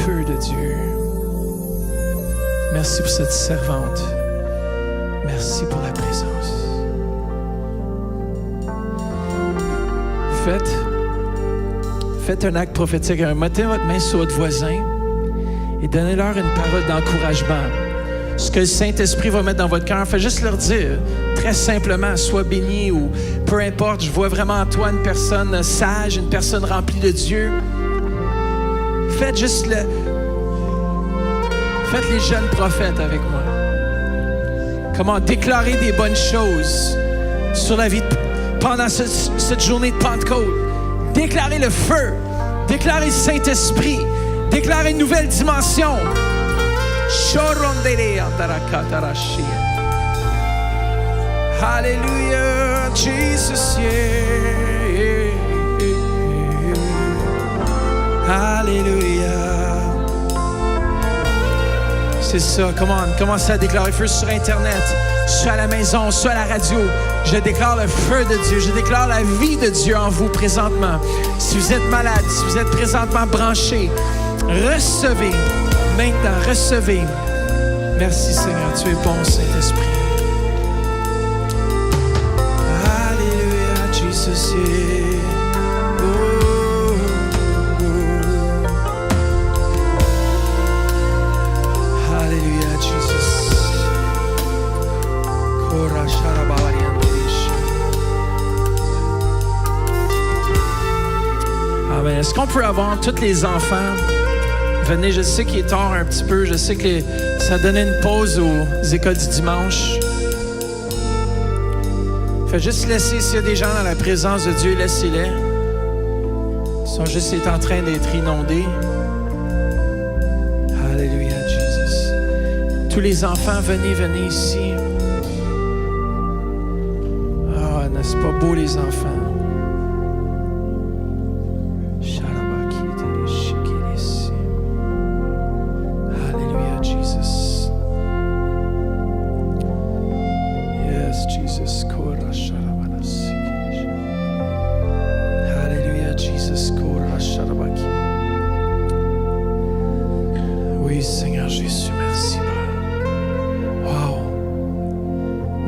Feu de Dieu. Merci pour cette servante. Merci pour la présence. Faites un acte prophétique. Mettez votre main sur votre voisin et donnez-leur une parole d'encouragement. Ce que le Saint-Esprit va mettre dans votre cœur, faites juste leur dire, très simplement, sois béni ou peu importe, je vois vraiment en toi une personne sage, une personne remplie de Dieu. Faites les jeunes prophètes avec moi. Comment déclarer des bonnes choses sur la vie pendant cette journée de Pentecôte. Déclarer le feu, déclarer le Saint-Esprit, déclarer une nouvelle dimension. Hallelujah, Jesus, yeah. Hallelujah. C'est ça, commencez à déclarer feu sur Internet, soit à la maison, soit à la radio. Je déclare le feu de Dieu, je déclare la vie de Dieu en vous présentement. Si vous êtes malade, si vous êtes présentement branché, recevez, maintenant, recevez. Merci Seigneur, tu es bon Saint-Esprit. Alléluia, Jesus, yeah. Oh, oh, oh. Alléluia, Jesus. Amen. Est-ce qu'on peut avoir tous les enfants? Venez, je sais qu'il est tard un petit peu. Je sais que ça donnait une pause aux écoles du dimanche. Faites juste laisser, s'il y a des gens dans la présence de Dieu, laissez-les. Ils sont juste en train d'être inondés. Alléluia, Jesus. Tous les enfants, venez ici. Ah, n'est-ce pas beau les enfants?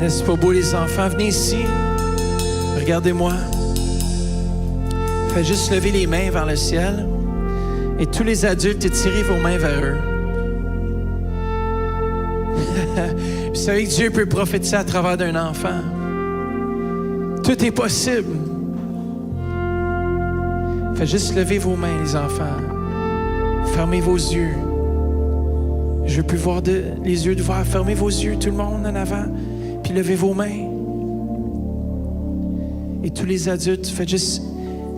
N'est-ce pas beau, les enfants? Venez ici. Regardez-moi. Faites juste lever les mains vers le ciel. Et tous les adultes, étirez vos mains vers eux. Vous savez que Dieu peut prophétiser à travers d'un enfant. Tout est possible. Faites juste lever vos mains, les enfants. Fermez vos yeux. Je veux plus voir les yeux de voir. Fermez vos yeux, tout le monde en avant. Puis levez vos mains. Et tous les adultes, faites juste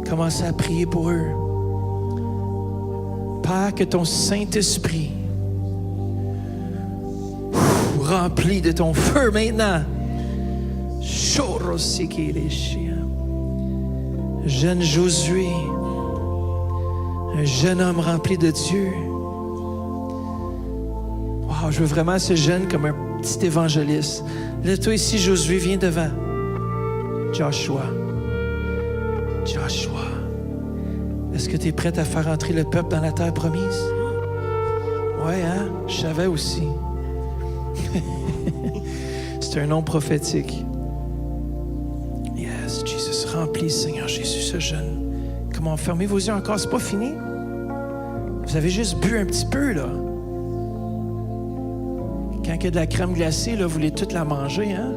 commencer à prier pour eux. Père, que ton Saint-Esprit rempli de ton feu maintenant. Jeune Josué, un jeune homme rempli de Dieu. Wow, je veux vraiment ce jeune comme un petit évangéliste. Lève-toi ici, Josué, viens devant. Joshua. Est-ce que tu es prête à faire entrer le peuple dans la terre promise? Ouais, hein? Je savais aussi. C'est un nom prophétique. Yes, Jesus, remplis, Seigneur Jésus, ce jeune. Comment fermez vos yeux encore? C'est pas fini? Vous avez juste bu un petit peu, là. Quand il y a de la crème glacée, là, vous voulez toute la manger, hein?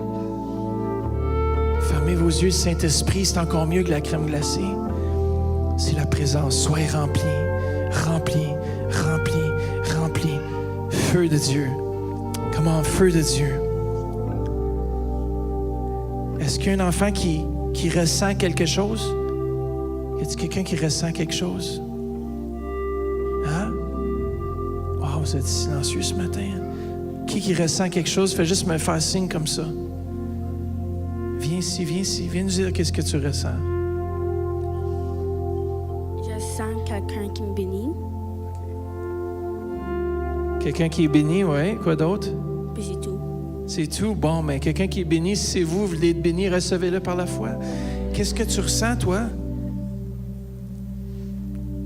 Fermez vos yeux, le Saint-Esprit, c'est encore mieux que la crème glacée. C'est la présence. Soyez remplis. Feu de Dieu. Comment? Feu de Dieu. Est-ce qu'il y a un enfant qui ressent quelque chose? Y a-t-il quelqu'un qui ressent quelque chose? Hein? Oh, vous êtes silencieux ce matin. Qui ressent quelque chose? Fais juste me faire signe comme ça. Viens ici. Viens nous dire qu'est-ce que tu ressens. Je sens quelqu'un qui me bénit. Quelqu'un qui est béni, oui. Quoi d'autre? Puis c'est tout. C'est tout? Bon, mais quelqu'un qui est béni, si c'est vous voulez être béni, recevez-le par la foi. Qu'est-ce que tu ressens, toi?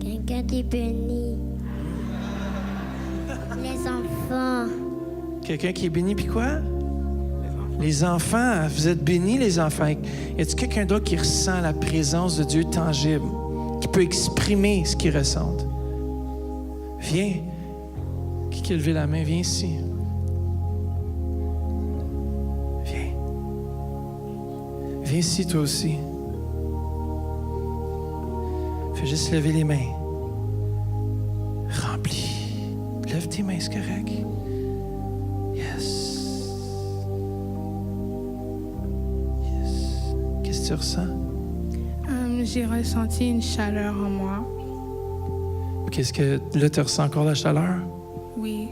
Quelqu'un qui est béni. Les enfants. Quelqu'un qui est béni, puis quoi? Les enfants. Vous êtes bénis, les enfants. Y a-t-il quelqu'un d'autre qui ressent la présence de Dieu tangible, qui peut exprimer ce qu'il ressent? Viens. Qui a levé la main? Viens ici. Viens ici, toi aussi. Fais juste lever les mains. Remplis. Lève tes mains, c'est correct. Yes. Qu'est-ce que tu ressens? J'ai ressenti une chaleur en moi. Qu'est-ce que... Là, tu ressens encore la chaleur? Oui.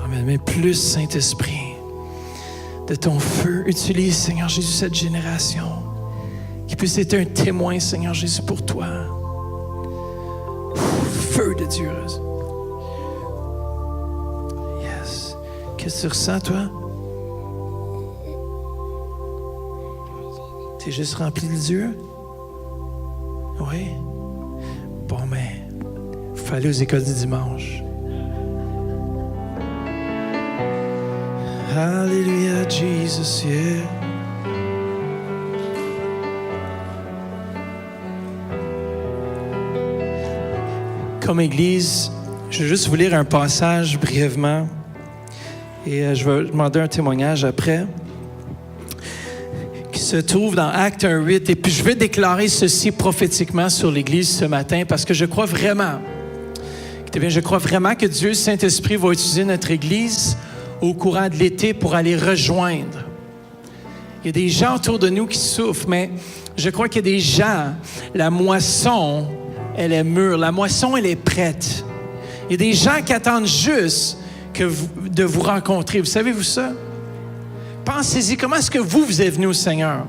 Amen. Mais plus, Saint-Esprit, de ton feu, utilise, Seigneur Jésus, cette génération qui puisse être un témoin, Seigneur Jésus, pour toi. Feu de Dieu. Yes. Qu'est-ce que tu ressens, toi? T'es juste rempli de Dieu? Oui? Bon, mais il faut aller aux écoles du dimanche. Alléluia, Jesus, yeah. Comme Église, je vais juste vous lire un passage brièvement et je vais demander un témoignage après qui se trouve dans Actes 1:8 et puis je vais déclarer ceci prophétiquement sur l'Église ce matin parce que je crois vraiment que Dieu, Saint-Esprit, va utiliser notre Église au courant de l'été pour aller rejoindre. Il y a des gens autour de nous qui souffrent, mais je crois qu'il y a des gens, la moisson, elle est mûre, la moisson, elle est prête. Il y a des gens qui attendent juste de vous rencontrer. Vous savez-vous ça? Pensez-y, comment est-ce que vous êtes venu au Seigneur?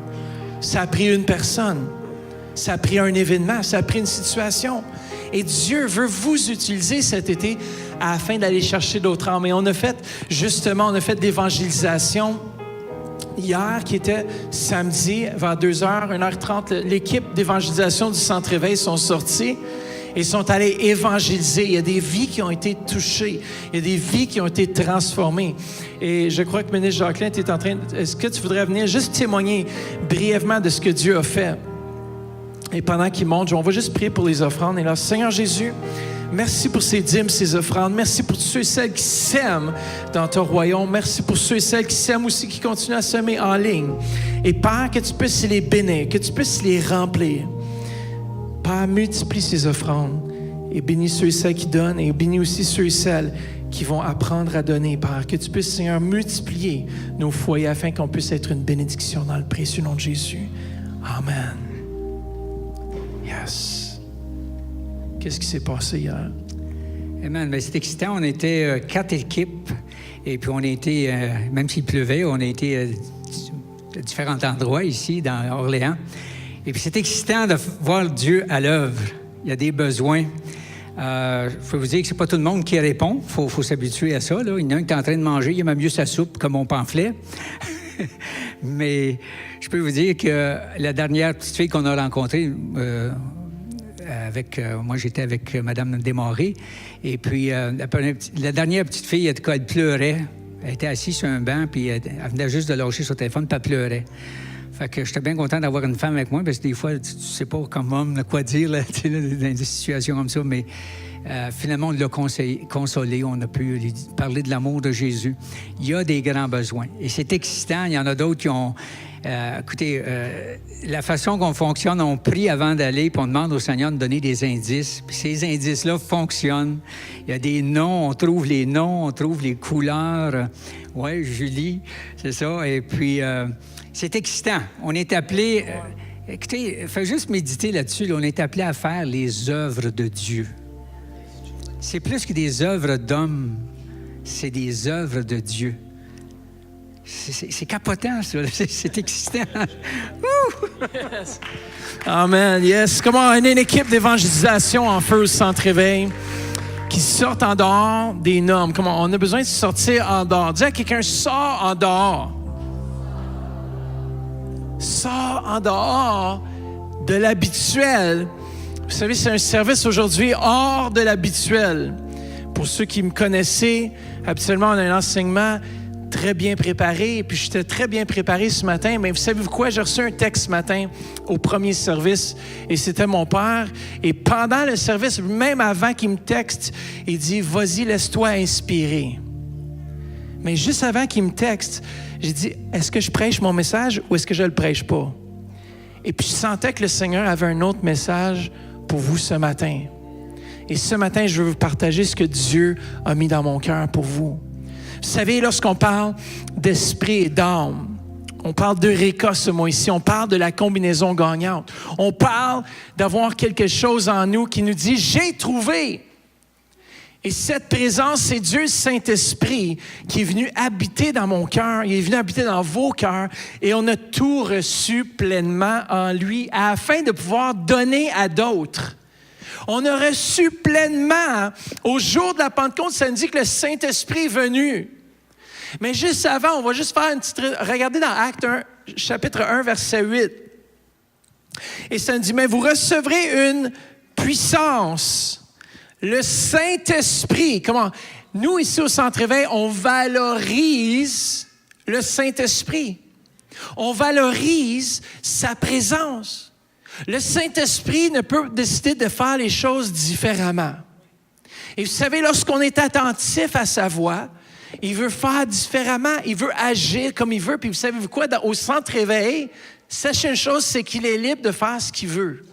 Ça a pris une personne, ça a pris un événement, ça a pris une situation. Et Dieu veut vous utiliser cet été afin d'aller chercher d'autres âmes. Et on a fait de l'évangélisation hier, qui était samedi, vers 2h, 1h30. L'équipe d'évangélisation du Centre Éveil sont sortis. Ils sont allés évangéliser. Il y a des vies qui ont été touchées. Il y a des vies qui ont été transformées. Et je crois que ministre Jacqueline, tu es en train... Est-ce que tu voudrais venir juste témoigner brièvement de ce que Dieu a fait? Et pendant qu'il monte, on va juste prier pour les offrandes. Et là, Seigneur Jésus, merci pour ces dîmes, ces offrandes. Merci pour tous ceux et celles qui sèment dans ton royaume. Merci pour ceux et celles qui sèment aussi, qui continuent à semer en ligne. Et Père, que tu puisses les bénir, que tu puisses les remplir. Père, multiplie ces offrandes et bénis ceux et celles qui donnent et bénis aussi ceux et celles qui vont apprendre à donner, Père. Que tu puisses, Seigneur, multiplier nos foyers afin qu'on puisse être une bénédiction dans le précieux nom de Jésus. Amen. Yes. Qu'est-ce qui s'est passé hier? Amen. Bien, c'est excitant. On était 4 équipes et puis on a été, même s'il pleuvait, on a été à différents endroits ici, dans Orléans. Et puis c'est excitant de voir Dieu à l'œuvre. Il y a des besoins. Je peux vous dire que c'est pas tout le monde qui répond. Il faut s'habituer à ça. Là. Il y en a un qui est en train de manger, il aime mieux sa soupe que mon pamphlet. Mais je peux vous dire que la dernière petite fille qu'on a rencontrée, moi j'étais avec Mme Desmarais, et puis la dernière petite fille, en tout cas, elle pleurait. Elle était assise sur un banc, puis elle venait juste de lâcher son téléphone, puis elle pleurait. Fait que j'étais bien content d'avoir une femme avec moi, parce que des fois, tu sais pas comme homme quoi dire là, dans des situations comme ça, mais finalement, on l'a consolé, on a pu lui parler de l'amour de Jésus. Il y a des grands besoins. Et c'est excitant, il y en a d'autres qui ont... écoutez, la façon qu'on fonctionne, on prie avant d'aller, puis on demande au Seigneur de donner des indices. Puis ces indices-là fonctionnent. Il y a des noms, on trouve les noms, on trouve les couleurs. Oui, Julie, c'est ça. Et puis... c'est excitant. On est appelé... écoutez, faites juste méditer là-dessus. Là, on est appelé à faire les œuvres de Dieu. C'est plus que des œuvres d'hommes. C'est des œuvres de Dieu. C'est capotant, ça. C'est excitant. Yes. Amen. Yes. Comment on a une équipe d'évangélisation en feu au Centre-Éveil qui sortent en dehors des normes. Comment on a besoin de sortir en dehors. Dis à quelqu'un, sors en dehors. Sors en dehors de l'habituel. Vous savez, c'est un service aujourd'hui hors de l'habituel. Pour ceux qui me connaissaient, habituellement, on a un enseignement très bien préparé. Puis j'étais très bien préparé ce matin. Mais vous savez quoi? J'ai reçu un texte ce matin au premier service et c'était mon père. Et pendant le service, même avant qu'il me texte, il dit « Vas-y, laisse-toi inspirer ». Mais juste avant qu'il me texte, j'ai dit, est-ce que je prêche mon message ou est-ce que je le prêche pas? Et puis, je sentais que le Seigneur avait un autre message pour vous ce matin. Et ce matin, je veux vous partager ce que Dieu a mis dans mon cœur pour vous. Vous savez, lorsqu'on parle d'esprit et d'âme, on parle d'Eureka ce mois-ci, on parle de la combinaison gagnante. On parle d'avoir quelque chose en nous qui nous dit, j'ai trouvé. Et cette présence, c'est Dieu le Saint-Esprit qui est venu habiter dans mon cœur, il est venu habiter dans vos cœurs et on a tout reçu pleinement en lui afin de pouvoir donner à d'autres. On a reçu pleinement, au jour de la Pentecôte, ça nous dit que le Saint-Esprit est venu. Mais juste avant, on va juste faire une petite... Regardez dans Actes 1, chapitre 1, verset 8. Et ça nous dit, mais vous recevrez une puissance. Le Saint-Esprit, comment? Nous, ici au Centre-Éveil, on valorise le Saint-Esprit. On valorise sa présence. Le Saint-Esprit ne peut décider de faire les choses différemment. Et vous savez, lorsqu'on est attentif à sa voix, il veut faire différemment, il veut agir comme il veut. Puis vous savez quoi? Au Centre-Éveil, sachez une chose, c'est qu'il est libre de faire ce qu'il veut.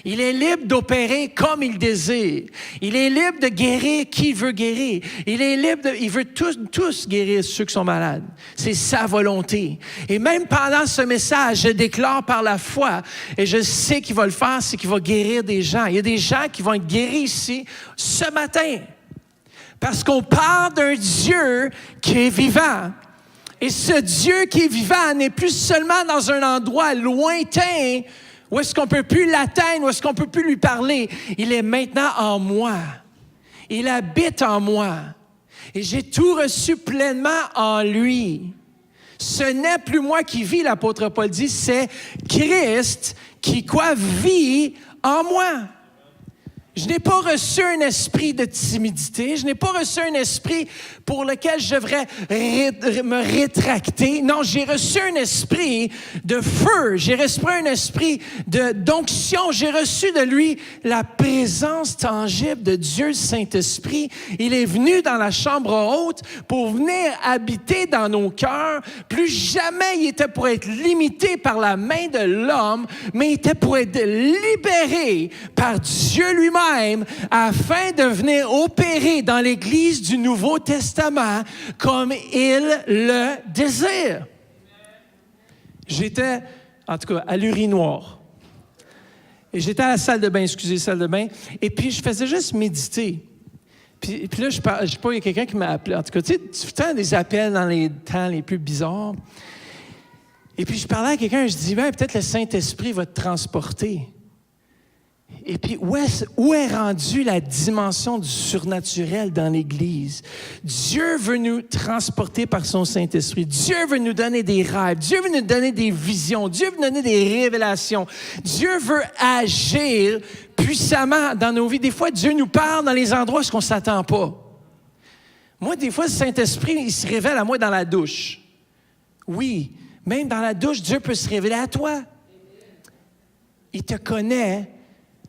Il est libre d'opérer comme il désire. Il est libre de guérir qui il veut guérir. Il veut tous guérir ceux qui sont malades. C'est sa volonté. Et même pendant ce message, je déclare par la foi, et je sais qu'il va le faire, c'est qu'il va guérir des gens. Il y a des gens qui vont être guéris ici ce matin. Parce qu'on parle d'un Dieu qui est vivant. Et ce Dieu qui est vivant n'est plus seulement dans un endroit lointain, où est-ce qu'on ne peut plus l'atteindre, où est-ce qu'on ne peut plus lui parler. Il est maintenant en moi. Il habite en moi. Et j'ai tout reçu pleinement en lui. Ce n'est plus moi qui vis, l'apôtre Paul dit, c'est Christ qui, vit en moi. Je n'ai pas reçu un esprit de timidité. Je n'ai pas reçu un esprit pour lequel je devrais me rétracter. Non, j'ai reçu un esprit de feu. J'ai reçu un esprit d'onction. J'ai reçu de lui la présence tangible de Dieu, le Saint-Esprit. Il est venu dans la chambre haute pour venir habiter dans nos cœurs. Plus jamais il était pour être limité par la main de l'homme, mais il était pour être libéré par Dieu lui-même, afin de venir opérer dans l'Église du Nouveau Testament comme il le désire. J'étais, en tout cas, à l'urinoir. Et j'étais à la salle de bain, et puis je faisais juste méditer. Puis là, je sais pas, il y a quelqu'un qui m'a appelé. En tout cas, tu as des appels dans les temps les plus bizarres. Et puis je parlais à quelqu'un, je dis, peut-être le Saint-Esprit va te transporter. Et puis, où est rendue la dimension du surnaturel dans l'Église? Dieu veut nous transporter par son Saint-Esprit. Dieu veut nous donner des rêves. Dieu veut nous donner des visions. Dieu veut nous donner des révélations. Dieu veut agir puissamment dans nos vies. Des fois, Dieu nous parle dans les endroits où on ne s'attend pas. Moi, des fois, le Saint-Esprit, il se révèle à moi dans la douche. Oui, même dans la douche, Dieu peut se révéler à toi. Il te connaît.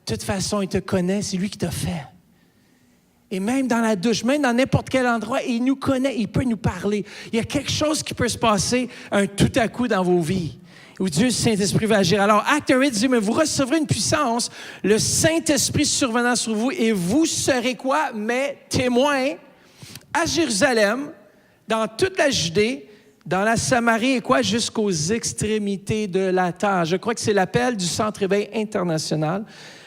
De toute façon, il te connaît, c'est lui qui t'a fait. Et même dans la douche, même dans n'importe quel endroit, il nous connaît, il peut nous parler. Il y a quelque chose qui peut se passer tout à coup dans vos vies, où Dieu, le Saint-Esprit, va agir. Alors, Acte 8 dit, mais vous recevrez une puissance, le Saint-Esprit survenant sur vous, et vous serez quoi? Mes témoins à Jérusalem, dans toute la Judée, dans la Samarie, et quoi? Jusqu'aux extrémités de la terre. Je crois que c'est l'appel du Centre Éveil international.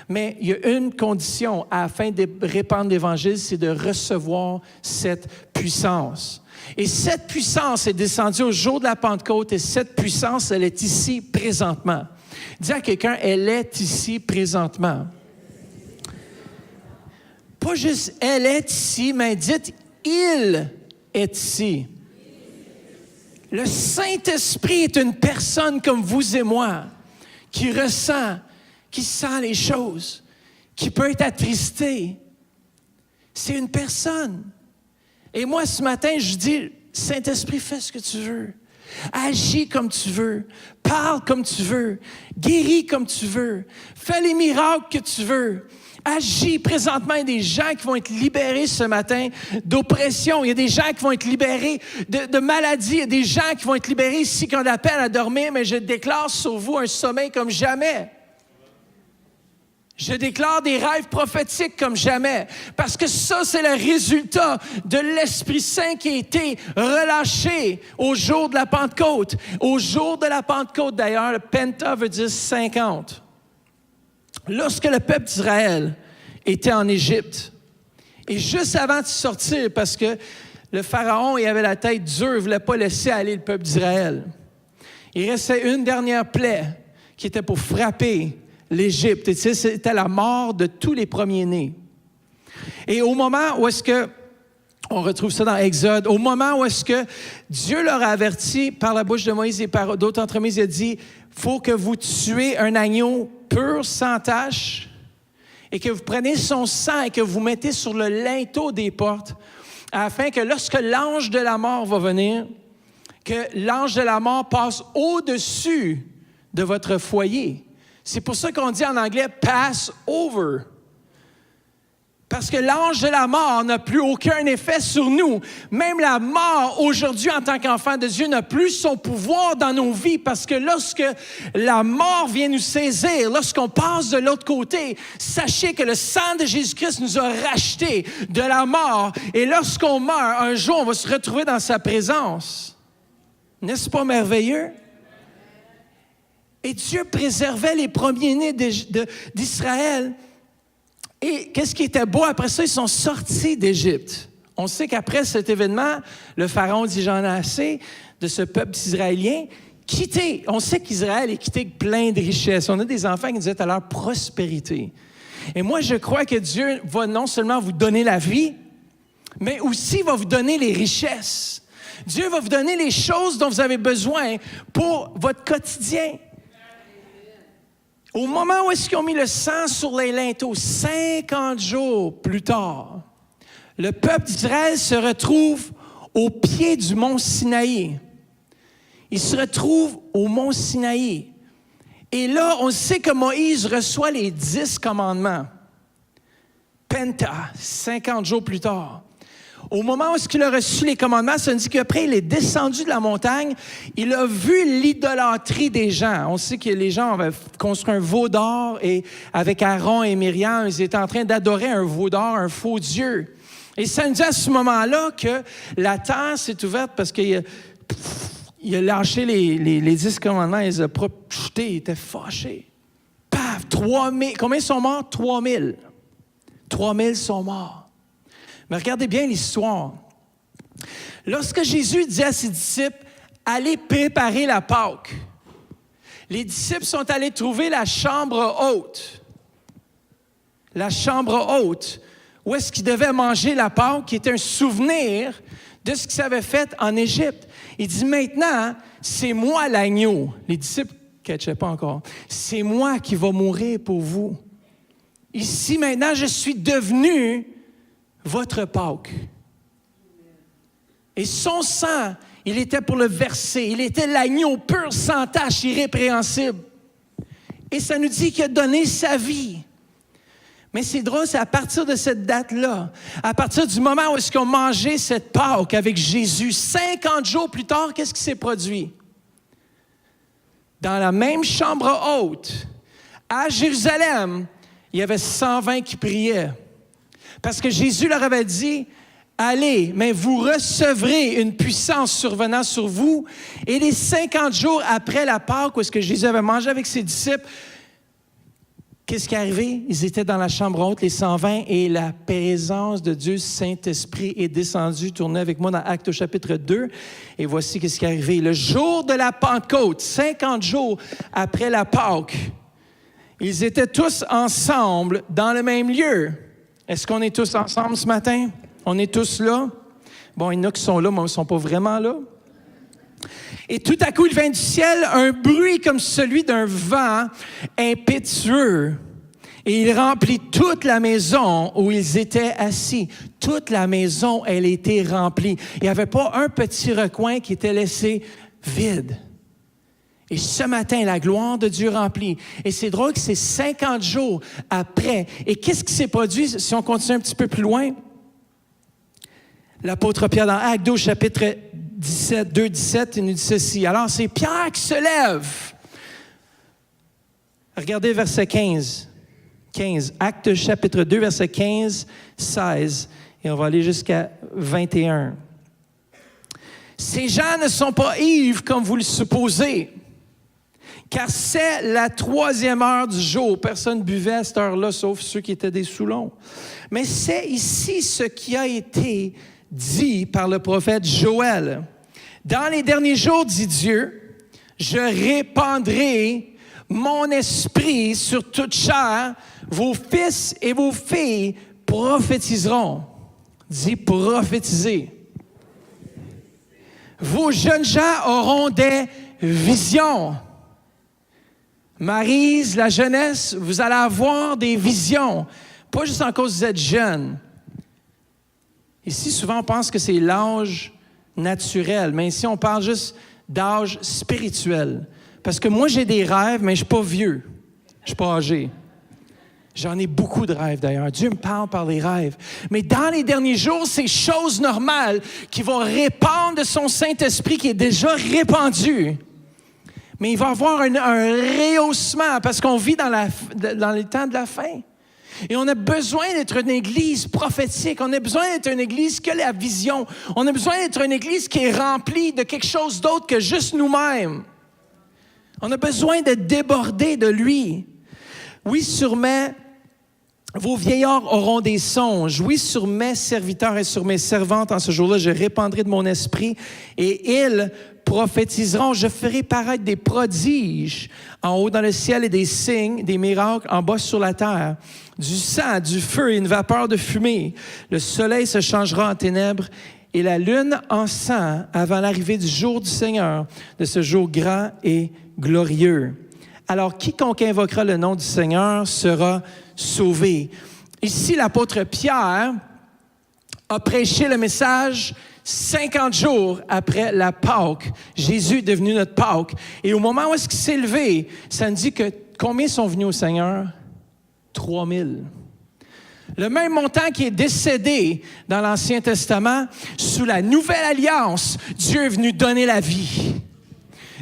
Mais il y a une condition afin de répandre l'Évangile, c'est de recevoir cette puissance. Et cette puissance est descendue au jour de la Pentecôte, et cette puissance, elle est ici présentement. Dis à quelqu'un, elle est ici présentement. Pas juste elle est ici, mais dites, il est ici. Le Saint-Esprit est une personne comme vous et moi, qui ressent, qui sent les choses, qui peut être attristé. C'est une personne. Et moi, ce matin, je dis, Saint-Esprit, fais ce que tu veux. Agis comme tu veux. Parle comme tu veux. Guéris comme tu veux. Fais les miracles que tu veux. Agis présentement. Il y a des gens qui vont être libérés ce matin d'oppression. Il y a des gens qui vont être libérés de maladies. Il y a des gens qui vont être libérés ici qu'on appelle à dormir, mais je déclare sur vous un sommeil comme jamais. Je déclare des rêves prophétiques comme jamais, parce que ça, c'est le résultat de l'Esprit Saint qui a été relâché au jour de la Pentecôte. Au jour de la Pentecôte, d'ailleurs, le Penta veut dire 50. Lorsque le peuple d'Israël était en Égypte, et juste avant de sortir, parce que le Pharaon, il avait la tête dure, il ne voulait pas laisser aller le peuple d'Israël. Il restait une dernière plaie qui était pour frapper l'Égypte. Et tu sais, c'était la mort de tous les premiers-nés. Et au moment où est-ce que, on retrouve ça dans Exode, au moment où est-ce que Dieu leur a averti par la bouche de Moïse et par d'autres entremises, il a dit, il faut que vous tuez un agneau pur, sans tache, et que vous preniez son sang et que vous mettez sur le linteau des portes, afin que lorsque l'ange de la mort va venir, que l'ange de la mort passe au-dessus de votre foyer. C'est pour ça qu'on dit en anglais « pass over ». Parce que l'ange de la mort n'a plus aucun effet sur nous. Même la mort, aujourd'hui, en tant qu'enfant de Dieu, n'a plus son pouvoir dans nos vies. Parce que lorsque la mort vient nous saisir, lorsqu'on passe de l'autre côté, sachez que le sang de Jésus-Christ nous a rachetés de la mort. Et lorsqu'on meurt, un jour, on va se retrouver dans sa présence. N'est-ce pas merveilleux? Et Dieu préservait les premiers-nés d'Israël. Et qu'est-ce qui était beau? Après ça, ils sont sortis d'Égypte. On sait qu'après cet événement, le Pharaon dit « J'en ai assez de ce peuple israélien. » Quittez. On sait qu'Israël est quitté avec plein de richesses. On a des enfants qui nous disent à leur prospérité. Et moi, je crois que Dieu va non seulement vous donner la vie, mais aussi va vous donner les richesses. Dieu va vous donner les choses dont vous avez besoin pour votre quotidien. Au moment où est-ce qu'ils ont mis le sang sur les linteaux, 50 jours plus tard, le peuple d'Israël se retrouve au pied du mont Sinaï. Il se retrouve au mont Sinaï. Et là, on sait que Moïse reçoit les 10 commandements. Penta, 50 jours plus tard. Au moment où il a reçu les commandements, ça nous dit qu'après, il est descendu de la montagne. Il a vu l'idolâtrie des gens. On sait que les gens avaient construit un veau d'or et avec Aaron et Myriam, ils étaient en train d'adorer un veau d'or, un faux dieu. Et ça nous dit à ce moment-là que la terre s'est ouverte parce qu'il a lâché les 10 commandements, il les a projetés, il était fâché. Paf, 3000. Combien sont morts? 3000. 3000 sont morts. Mais regardez bien l'histoire. Lorsque Jésus dit à ses disciples, « Allez préparer la Pâque », les disciples sont allés trouver la chambre haute. La chambre haute, où est-ce qu'ils devaient manger la Pâque, qui était un souvenir de ce qu'ils avaient fait en Égypte. Il dit, « Maintenant, c'est moi l'agneau. » Les disciples ne catchaient pas encore. « C'est moi qui va mourir pour vous. Ici, maintenant, je suis devenu votre Pâque. » Et son sang, il était pour le verser. Il était l'agneau pur, sans tache, irrépréhensible. Et ça nous dit qu'il a donné sa vie. Mais c'est drôle, c'est à partir de cette date-là, à partir du moment où est-ce qu'on mangeait cette Pâque avec Jésus, 50 jours plus tard, qu'est-ce qui s'est produit? Dans la même chambre haute, à Jérusalem, il y avait 120 qui priaient. Parce que Jésus leur avait dit, « Allez, mais vous recevrez une puissance survenant sur vous. » Et les 50 jours après la Pâque, où est-ce que Jésus avait mangé avec ses disciples, qu'est-ce qui est arrivé? Ils étaient dans la chambre haute, les 120, et la présence de Dieu, Saint-Esprit, est descendue. Tournez avec moi dans Actes au chapitre 2. Et voici qu'est-ce qui est arrivé. Le jour de la Pentecôte, 50 jours après la Pâque, ils étaient tous ensemble dans le même lieu. Est-ce qu'on est tous ensemble ce matin? On est tous là? Bon, il y en a qui sont là, mais ils ne sont pas vraiment là. Et tout à coup, il vint du ciel un bruit comme celui d'un vent impétueux. Et il remplit toute la maison où ils étaient assis. Toute la maison, elle était remplie. Il n'y avait pas un petit recoin qui était laissé vide. Et ce matin, la gloire de Dieu remplie. Et c'est drôle que c'est 50 jours après. Et qu'est-ce qui s'est produit si on continue un petit peu plus loin? L'apôtre Pierre dans Actes 2, chapitre 17, 2, 17, il nous dit ceci. Alors, c'est Pierre qui se lève. Regardez verset 15. Actes chapitre 2, verset 15, 16. Et on va aller jusqu'à 21. Ces gens ne sont pas ivres comme vous le supposez, car c'est la 3e heure du jour. Personne ne buvait à cette heure-là, sauf ceux qui étaient des Soulons. Mais c'est ici ce qui a été dit par le prophète Joël. Dans les derniers jours, dit Dieu, je répandrai mon esprit sur toute chair. Vos fils et vos filles prophétiseront. Dit prophétiser. Vos jeunes gens auront des visions. Maryse, la jeunesse, vous allez avoir des visions. Pas juste en cause que vous êtes jeune. Ici, souvent, on pense que c'est l'âge naturel. Mais ici, on parle juste d'âge spirituel. Parce que moi, j'ai des rêves, mais je ne suis pas vieux. Je ne suis pas âgé. J'en ai beaucoup de rêves, d'ailleurs. Dieu me parle par les rêves. Mais dans les derniers jours, c'est choses normales qui vont répandre de son Saint-Esprit qui est déjà répandu. Mais il va y avoir un rehaussement parce qu'on vit dans les temps de la fin. Et on a besoin d'être une église prophétique. On a besoin d'être une église qui a la vision. On a besoin d'être une église qui est remplie de quelque chose d'autre que juste nous-mêmes. On a besoin de déborder de lui. Oui, sûrement, vos vieillards auront des songes. Oui, sur mes serviteurs et sur mes servantes en ce jour-là, je répandrai de mon esprit et ils prophétiseront. Je ferai paraître des prodiges en haut dans le ciel et des signes, des miracles en bas sur la terre. Du sang, du feu et une vapeur de fumée. Le soleil se changera en ténèbres et la lune en sang avant l'arrivée du jour du Seigneur, de ce jour grand et glorieux. alors quiconque invoquera le nom du Seigneur sera sauvé. Ici, l'apôtre Pierre a prêché le message 50 jours après la Pâque. Jésus est devenu notre Pâque. Et au moment où est-ce qu'il s'est levé, ça nous dit que combien sont venus au Seigneur? 3000. Le même montant qui est décédé dans l'Ancien Testament, sous la Nouvelle Alliance, Dieu est venu donner la vie.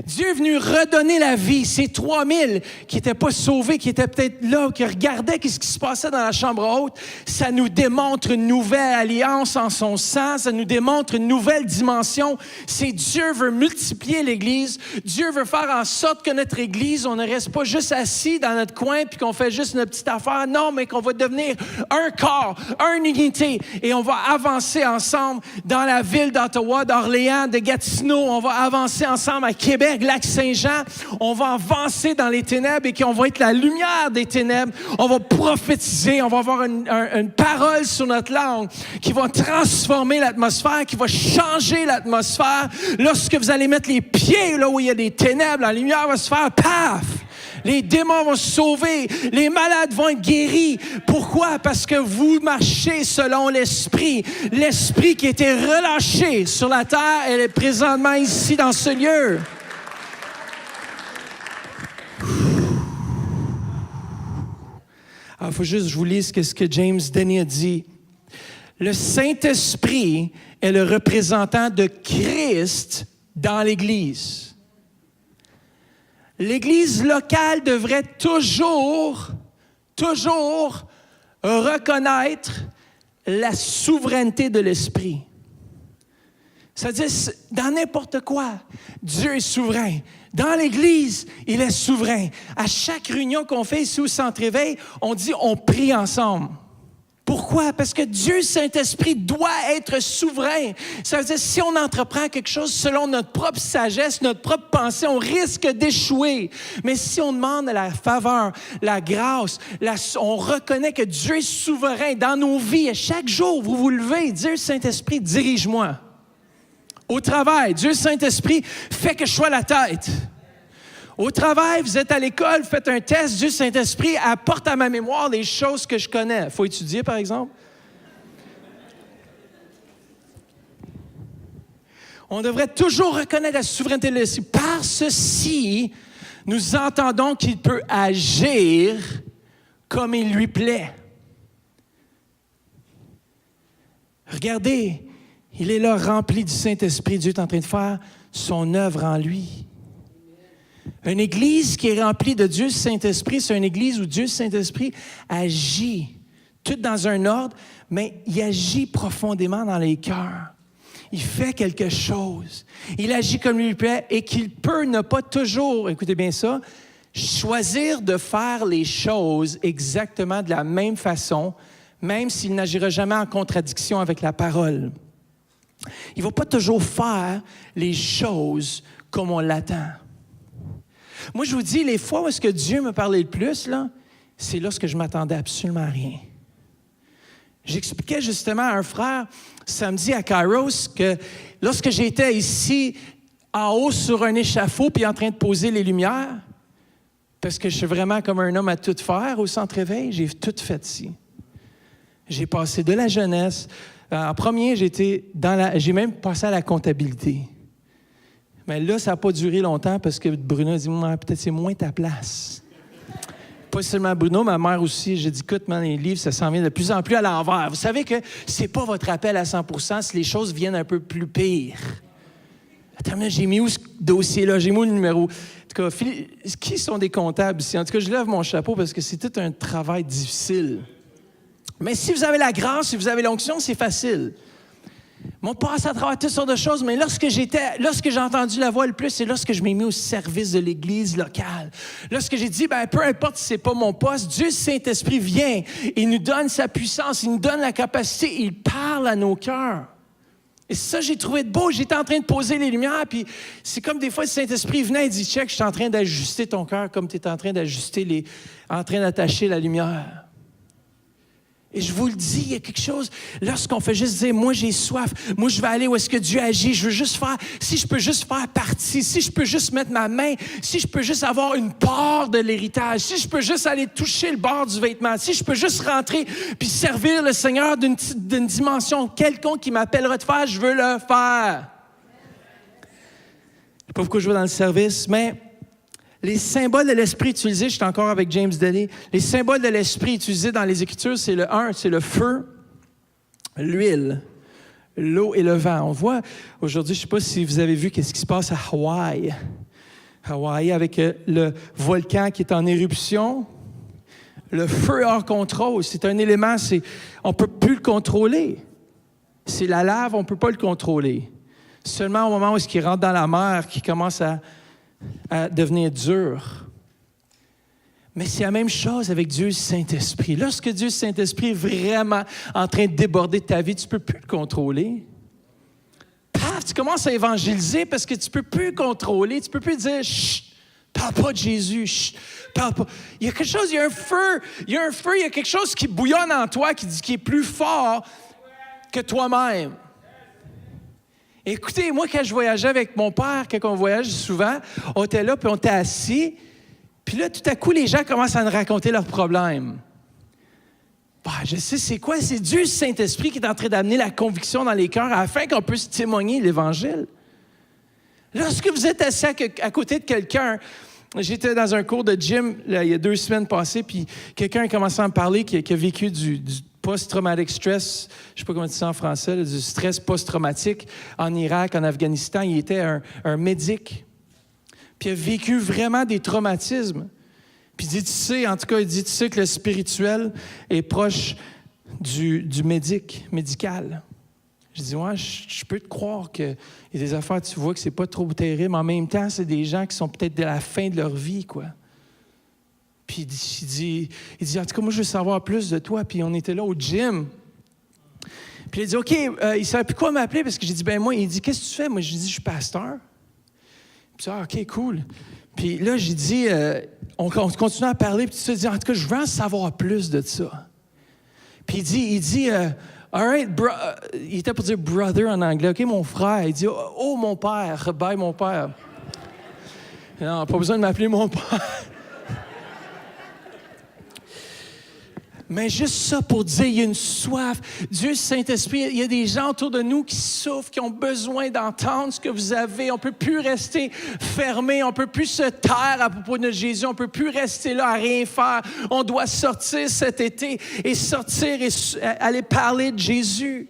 Dieu est venu redonner la vie. Ces 3000 qui n'étaient pas sauvés, qui étaient peut-être là, qui regardaient ce qui se passait dans la chambre haute, ça nous démontre une nouvelle alliance en son sang, ça nous démontre une nouvelle dimension. C'est Dieu veut multiplier l'Église. Dieu veut faire en sorte que notre Église, on ne reste pas juste assis dans notre coin puis qu'on fait juste notre petite affaire. Non, mais qu'on va devenir un corps, une unité. Et on va avancer ensemble dans la ville d'Ottawa, d'Orléans, de Gatineau. On va avancer ensemble à Québec, Lac-Saint-Jean, on va avancer dans les ténèbres et qu'on va être la lumière des ténèbres. On va prophétiser, on va avoir une parole sur notre langue qui va transformer l'atmosphère, qui va changer l'atmosphère. Lorsque vous allez mettre les pieds là où il y a des ténèbres, la lumière va se faire paf! Les démons vont se sauver. Les malades vont être guéris. Pourquoi? Parce que vous marchez selon l'Esprit. L'Esprit qui a été relâché sur la terre, elle est présentement ici dans ce lieu. Alors, il faut juste que je vous lise ce que James Denny a dit. Le Saint-Esprit est le représentant de Christ dans l'Église. L'Église locale devrait toujours reconnaître la souveraineté de l'Esprit. C'est-à-dire, dans n'importe quoi, Dieu est souverain. Dans l'Église, il est souverain. À chaque réunion qu'on fait ici au Centre Éveil, on dit on prie ensemble. Pourquoi? Parce que Dieu, Saint-Esprit, doit être souverain. Ça veut dire, si on entreprend quelque chose selon notre propre sagesse, notre propre pensée, on risque d'échouer. Mais si on demande la faveur, la grâce, on reconnaît que Dieu est souverain dans nos vies. Et chaque jour, vous vous levez, Dieu, Saint-Esprit, dirige-moi. Au travail, Dieu Saint-Esprit fait que je sois la tête. Au travail, vous êtes à l'école, faites un test, Dieu Saint-Esprit apporte à ma mémoire les choses que je connais. Il faut étudier, par exemple. On devrait toujours reconnaître la souveraineté de l'Esprit. Par ceci, nous entendons qu'il peut agir comme il lui plaît. Regardez, il est là rempli du Saint-Esprit. Dieu est en train de faire son œuvre en lui. Une église qui est remplie de Dieu Saint-Esprit, c'est une église où Dieu Saint-Esprit agit, tout dans un ordre, mais il agit profondément dans les cœurs. Il fait quelque chose. Il agit comme lui plaît et qu'il peut ne pas toujours, écoutez bien ça, choisir de faire les choses exactement de la même façon, même s'il n'agira jamais en contradiction avec la parole. Il ne va pas toujours faire les choses comme on l'attend. Moi, je vous dis, les fois où est-ce que Dieu me parlait le plus, là, c'est lorsque je m'attendais absolument à rien. J'expliquais justement à un frère samedi à Kairos que lorsque j'étais ici en haut sur un échafaud puis en train de poser les lumières, parce que je suis vraiment comme un homme à tout faire au Centre Éveil, j'ai tout fait ici. J'ai passé de la jeunesse. En premier, j'ai même passé à la comptabilité. Mais là, ça n'a pas duré longtemps parce que Bruno a dit « Peut-être c'est moins ta place. » Pas seulement Bruno, ma mère aussi. J'ai dit « Écoute, les livres, ça s'en vient de plus en plus à l'envers. Vous savez que c'est pas votre appel à 100% si les choses viennent un peu plus pires. » Attends, j'ai mis où ce dossier-là? J'ai mis où le numéro? En tout cas, qui sont des comptables ici? En tout cas, je lève mon chapeau parce que c'est tout un travail difficile. Mais si vous avez la grâce, si vous avez l'onction, c'est facile. On passe à travers toutes sortes de choses, mais lorsque j'ai entendu la voix le plus, c'est lorsque je m'ai mis au service de l'Église locale. Lorsque j'ai dit, peu importe si c'est pas mon poste, Dieu Saint-Esprit vient, il nous donne sa puissance, il nous donne la capacité, il parle à nos cœurs. Et ça, j'ai trouvé de beau. J'étais en train de poser les lumières, puis c'est comme des fois, le Saint-Esprit venait et dit, check, je suis en train d'ajuster ton cœur comme tu es en train d'attacher la lumière. Et je vous le dis, il y a quelque chose, lorsqu'on fait juste dire, moi j'ai soif, moi je vais aller où est-ce que Dieu agit, je veux juste faire, si je peux juste faire partie, si je peux juste mettre ma main, si je peux juste avoir une part de l'héritage, si je peux juste aller toucher le bord du vêtement, si je peux juste rentrer puis servir le Seigneur d'une dimension quelconque qui m'appellera de faire, je veux le faire. Je ne sais pas pourquoi je vais dans le service, mais les symboles de l'esprit utilisés, je suis encore avec James Daly, les symboles de l'esprit utilisés dans les Écritures, c'est c'est le feu, l'huile, l'eau et le vent. On voit aujourd'hui, je ne sais pas si vous avez vu qu'est-ce qui se passe à Hawaï. Hawaï avec le volcan qui est en éruption, le feu hors contrôle. C'est un élément, on ne peut plus le contrôler. C'est la lave, on ne peut pas le contrôler. Seulement au moment où il rentre dans la mer, qu'il commence à devenir dur. Mais c'est la même chose avec Dieu Saint-Esprit. Lorsque Dieu Saint-Esprit est vraiment en train de déborder de ta vie, tu ne peux plus le contrôler. Paf, tu commences à évangéliser parce que tu ne peux plus le contrôler. Tu ne peux plus dire « Chut, parle pas de Jésus, chut, parle pas. » Il y a quelque chose, il y a un feu, il y a quelque chose qui bouillonne en toi, qui est plus fort que toi-même. Écoutez, moi, quand je voyageais avec mon père, quand on voyage souvent, on était là, puis on était assis, puis là, tout à coup, les gens commencent à nous raconter leurs problèmes. Bah, je sais c'est quoi, c'est Dieu Saint-Esprit qui est en train d'amener la conviction dans les cœurs afin qu'on puisse témoigner l'Évangile. Lorsque vous êtes assis à côté de quelqu'un, j'étais dans un cours de gym là, il y a 2 semaines passées, puis quelqu'un a commencé à me parler qui a vécu du post-traumatic stress, je ne sais pas comment on dit ça en français, du stress post-traumatique en Irak, en Afghanistan. Il était un médic. Puis il a vécu vraiment des traumatismes. Puis il dit, tu sais que le spirituel est proche du médical. Je dis, ouais, je peux te croire qu'il y a des affaires, tu vois que c'est pas trop terrible, mais en même temps, c'est des gens qui sont peut-être à la fin de leur vie, quoi. Puis il dit, en tout cas, moi, je veux savoir plus de toi. Puis on était là au gym. Puis il a dit, OK, il ne savait plus quoi m'appeler parce que j'ai dit, ben moi, il dit, qu'est-ce que tu fais? Moi, j'ai dit, je suis pasteur. Puis OK, cool. Puis là, j'ai dit, on continue à parler. Puis tu te dis, en tout cas, je veux en savoir plus de ça. Puis il dit, all right, il était pour dire brother en anglais. OK, mon frère. Il dit, oh, mon père, bye, mon père. Non, pas besoin de m'appeler mon père. Mais juste ça pour dire, il y a une soif. Dieu Saint-Esprit, il y a des gens autour de nous qui souffrent, qui ont besoin d'entendre ce que vous avez. On ne peut plus rester fermé, on ne peut plus se taire à propos de Jésus, on ne peut plus rester là à rien faire. On doit sortir cet été et sortir et aller parler de Jésus.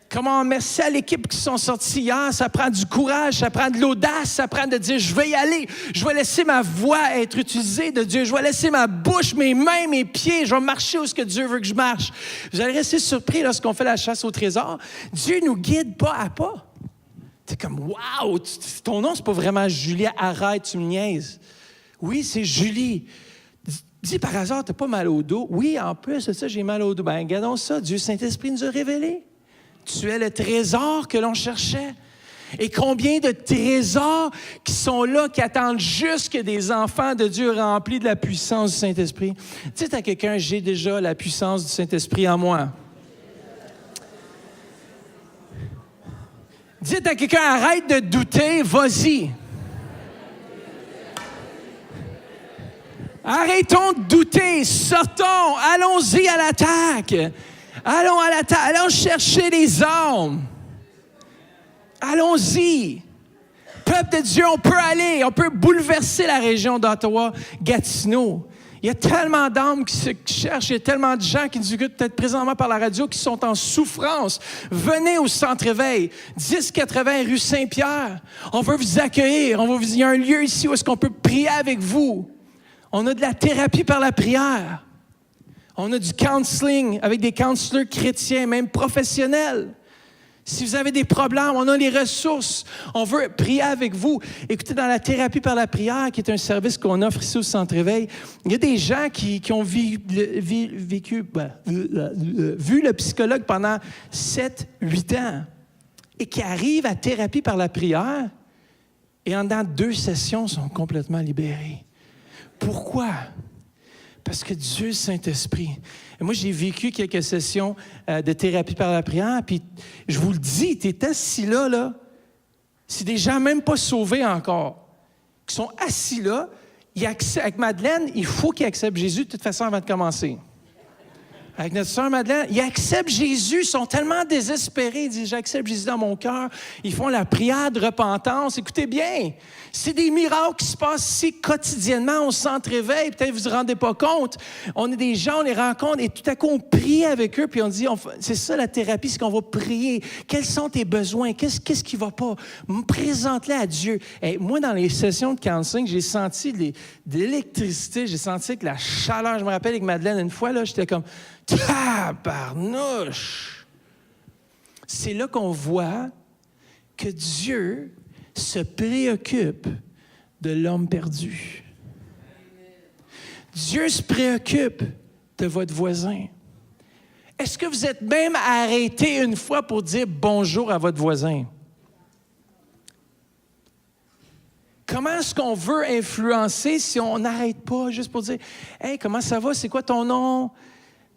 Comment merci à l'équipe qui sont sortis hier. Ça prend du courage, ça prend de l'audace, ça prend de dire, je vais y aller. Je vais laisser ma voix être utilisée de Dieu. Je vais laisser ma bouche, mes mains, mes pieds. Je vais marcher où est-ce que Dieu veut que je marche. Vous allez rester surpris lorsqu'on fait la chasse au trésor. Dieu nous guide pas à pas. T'es comme, wow, ton nom, c'est pas vraiment Julie. Arrête, tu me niaises. Oui, c'est Julie. Dis par hasard, t'as pas mal au dos. Oui, en plus de ça, j'ai mal au dos. Ben, regardons ça. Dieu Saint-Esprit nous a révélé. Tu es le trésor que l'on cherchait. Et combien de trésors qui sont là, qui attendent juste que des enfants de Dieu remplis de la puissance du Saint-Esprit. Dites à quelqu'un, j'ai déjà la puissance du Saint-Esprit en moi. Dites à quelqu'un, arrête de douter, vas-y. Arrêtons de douter, sortons, allons-y à l'attaque. Allons à l'attaque, allons chercher les âmes. Allons-y. Peuple de Dieu, on peut bouleverser la région d'Ottawa-Gatineau. Il y a tellement d'âmes qui cherchent, il y a tellement de gens qui nous écoutent peut-être présentement par la radio qui sont en souffrance. Venez au Centre-Éveil, 1080 rue Saint-Pierre. On veut vous accueillir. Il y a un lieu ici où est-ce qu'on peut prier avec vous. On a de la thérapie par la prière. On a du counseling avec des counselors chrétiens, même professionnels. Si vous avez des problèmes, on a les ressources. On veut prier avec vous. Écoutez, dans la thérapie par la prière, qui est un service qu'on offre ici au Centre-Éveil, il y a des gens qui ont vu le psychologue pendant 7-8 ans et qui arrivent à thérapie par la prière et en dedans 2 sessions sont complètement libérés. Pourquoi? Parce que Dieu Saint-Esprit Et moi, j'ai vécu quelques sessions de thérapie par la prière, puis je vous le dis, tu es assis là, c'est des gens même pas sauvés encore, qui sont assis là, avec Madeleine, il faut qu'ils acceptent Jésus de toute façon avant de commencer. Avec notre sœur Madeleine, ils acceptent Jésus, ils sont tellement désespérés, ils disent « J'accepte Jésus dans mon cœur ». Ils font la prière de repentance. Écoutez bien, c'est des miracles qui se passent ici quotidiennement. On s'entre-réveille, peut-être vous ne vous rendez pas compte. On est des gens, on les rencontre et tout à coup, on prie avec eux puis on dit c'est ça la thérapie, c'est qu'on va prier. Quels sont tes besoins? Qu'est-ce qui ne va pas? Présente-les à Dieu. Et moi, dans les sessions de counseling, j'ai senti de l'électricité, j'ai senti que la chaleur. Je me rappelle avec Madeleine, une fois, là, j'étais comme... Tabarnouche! C'est là qu'on voit que Dieu se préoccupe de l'homme perdu. Dieu se préoccupe de votre voisin. Est-ce que vous êtes même arrêté une fois pour dire bonjour à votre voisin? Comment est-ce qu'on veut influencer si on n'arrête pas juste pour dire « Hey, comment ça va? C'est quoi ton nom? »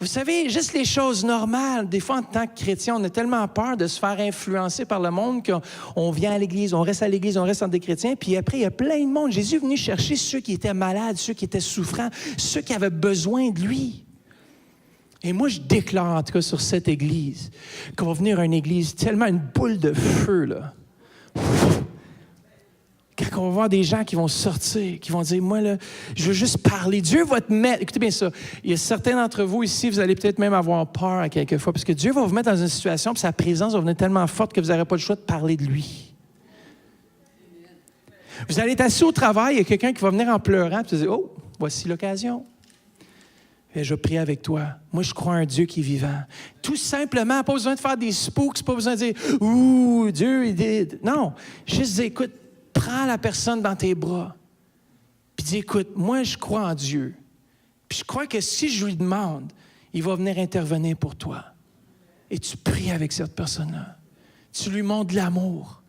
Vous savez, juste les choses normales. Des fois, en tant que chrétien, on a tellement peur de se faire influencer par le monde qu'on vient à l'Église, on reste à l'Église, on reste en des chrétiens. Puis après, il y a plein de monde. Jésus est venu chercher ceux qui étaient malades, ceux qui étaient souffrants, ceux qui avaient besoin de lui. Et moi, je déclare, en tout cas, sur cette Église, qu'on va venir à une Église tellement une boule de feu, là. Quand on va voir des gens qui vont sortir, qui vont dire, moi, là, je veux juste parler. Dieu va te mettre... Écoutez bien ça. Il y a certains d'entre vous ici, vous allez peut-être même avoir peur à quelques fois, parce que Dieu va vous mettre dans une situation, puis sa présence va venir tellement forte que vous n'aurez pas le choix de parler de lui. Vous allez être assis au travail, il y a quelqu'un qui va venir en pleurant, puis vous allez dire, oh, voici l'occasion. Et je prie avec toi. Moi, je crois en un Dieu qui est vivant. Tout simplement, pas besoin de faire des spooks, pas besoin de dire, ouh, Dieu, il dit... Non, juste dire, écoute, prends la personne dans tes bras, puis dis, écoute, moi, je crois en Dieu. Puis je crois que si je lui demande, il va venir intervenir pour toi. Et tu pries avec cette personne-là. Tu lui montres l'amour.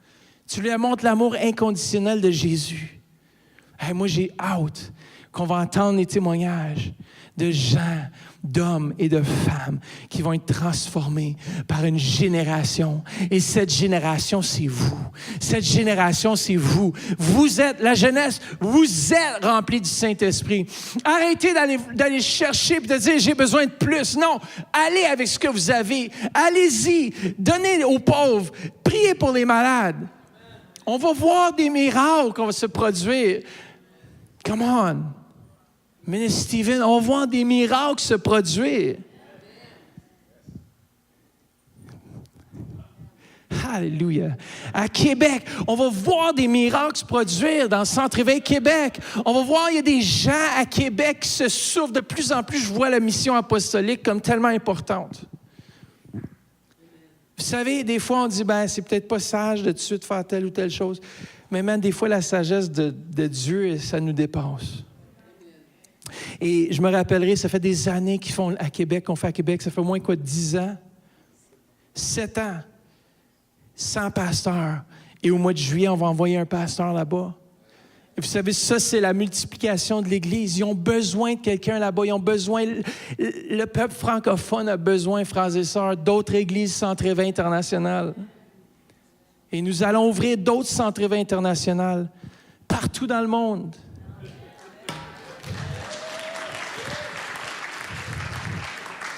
Tu lui montres l'amour inconditionnel de Jésus. Hey, moi, j'ai hâte qu'on va entendre les témoignages de gens, d'hommes et de femmes qui vont être transformés par une génération. Et cette génération, c'est vous. Cette génération, c'est vous. Vous êtes la jeunesse, vous êtes remplis du Saint-Esprit. Arrêtez d'aller chercher et de dire « j'ai besoin de plus ». Non, allez avec ce que vous avez. Allez-y, donnez aux pauvres, priez pour les malades. On va voir des miracles qu'on va se produire. Come on. Ministre Steven, on voit des miracles se produire. Alléluia. À Québec, on va voir des miracles se produire dans le Centre-Éveil Québec. On va voir, il y a des gens à Québec qui se souffrent de plus en plus. Je vois la mission apostolique comme tellement importante. Vous savez, des fois, on dit, c'est peut-être pas sage de tout de suite faire telle ou telle chose. Mais même des fois, la sagesse de Dieu, ça nous dépasse. Et je me rappellerai, ça fait des années qu'on fait à Québec, ça fait au moins 10 ans? 7 ans. 100 pasteurs. Et au mois de juillet, on va envoyer un pasteur là-bas. Et vous savez, ça, c'est la multiplication de l'Église. Ils ont besoin de quelqu'un là-bas. Ils ont besoin, le peuple francophone a besoin, frères et sœurs, d'autres églises Centre-Éveil international. Et nous allons ouvrir d'autres Centre-Éveil international partout dans le monde.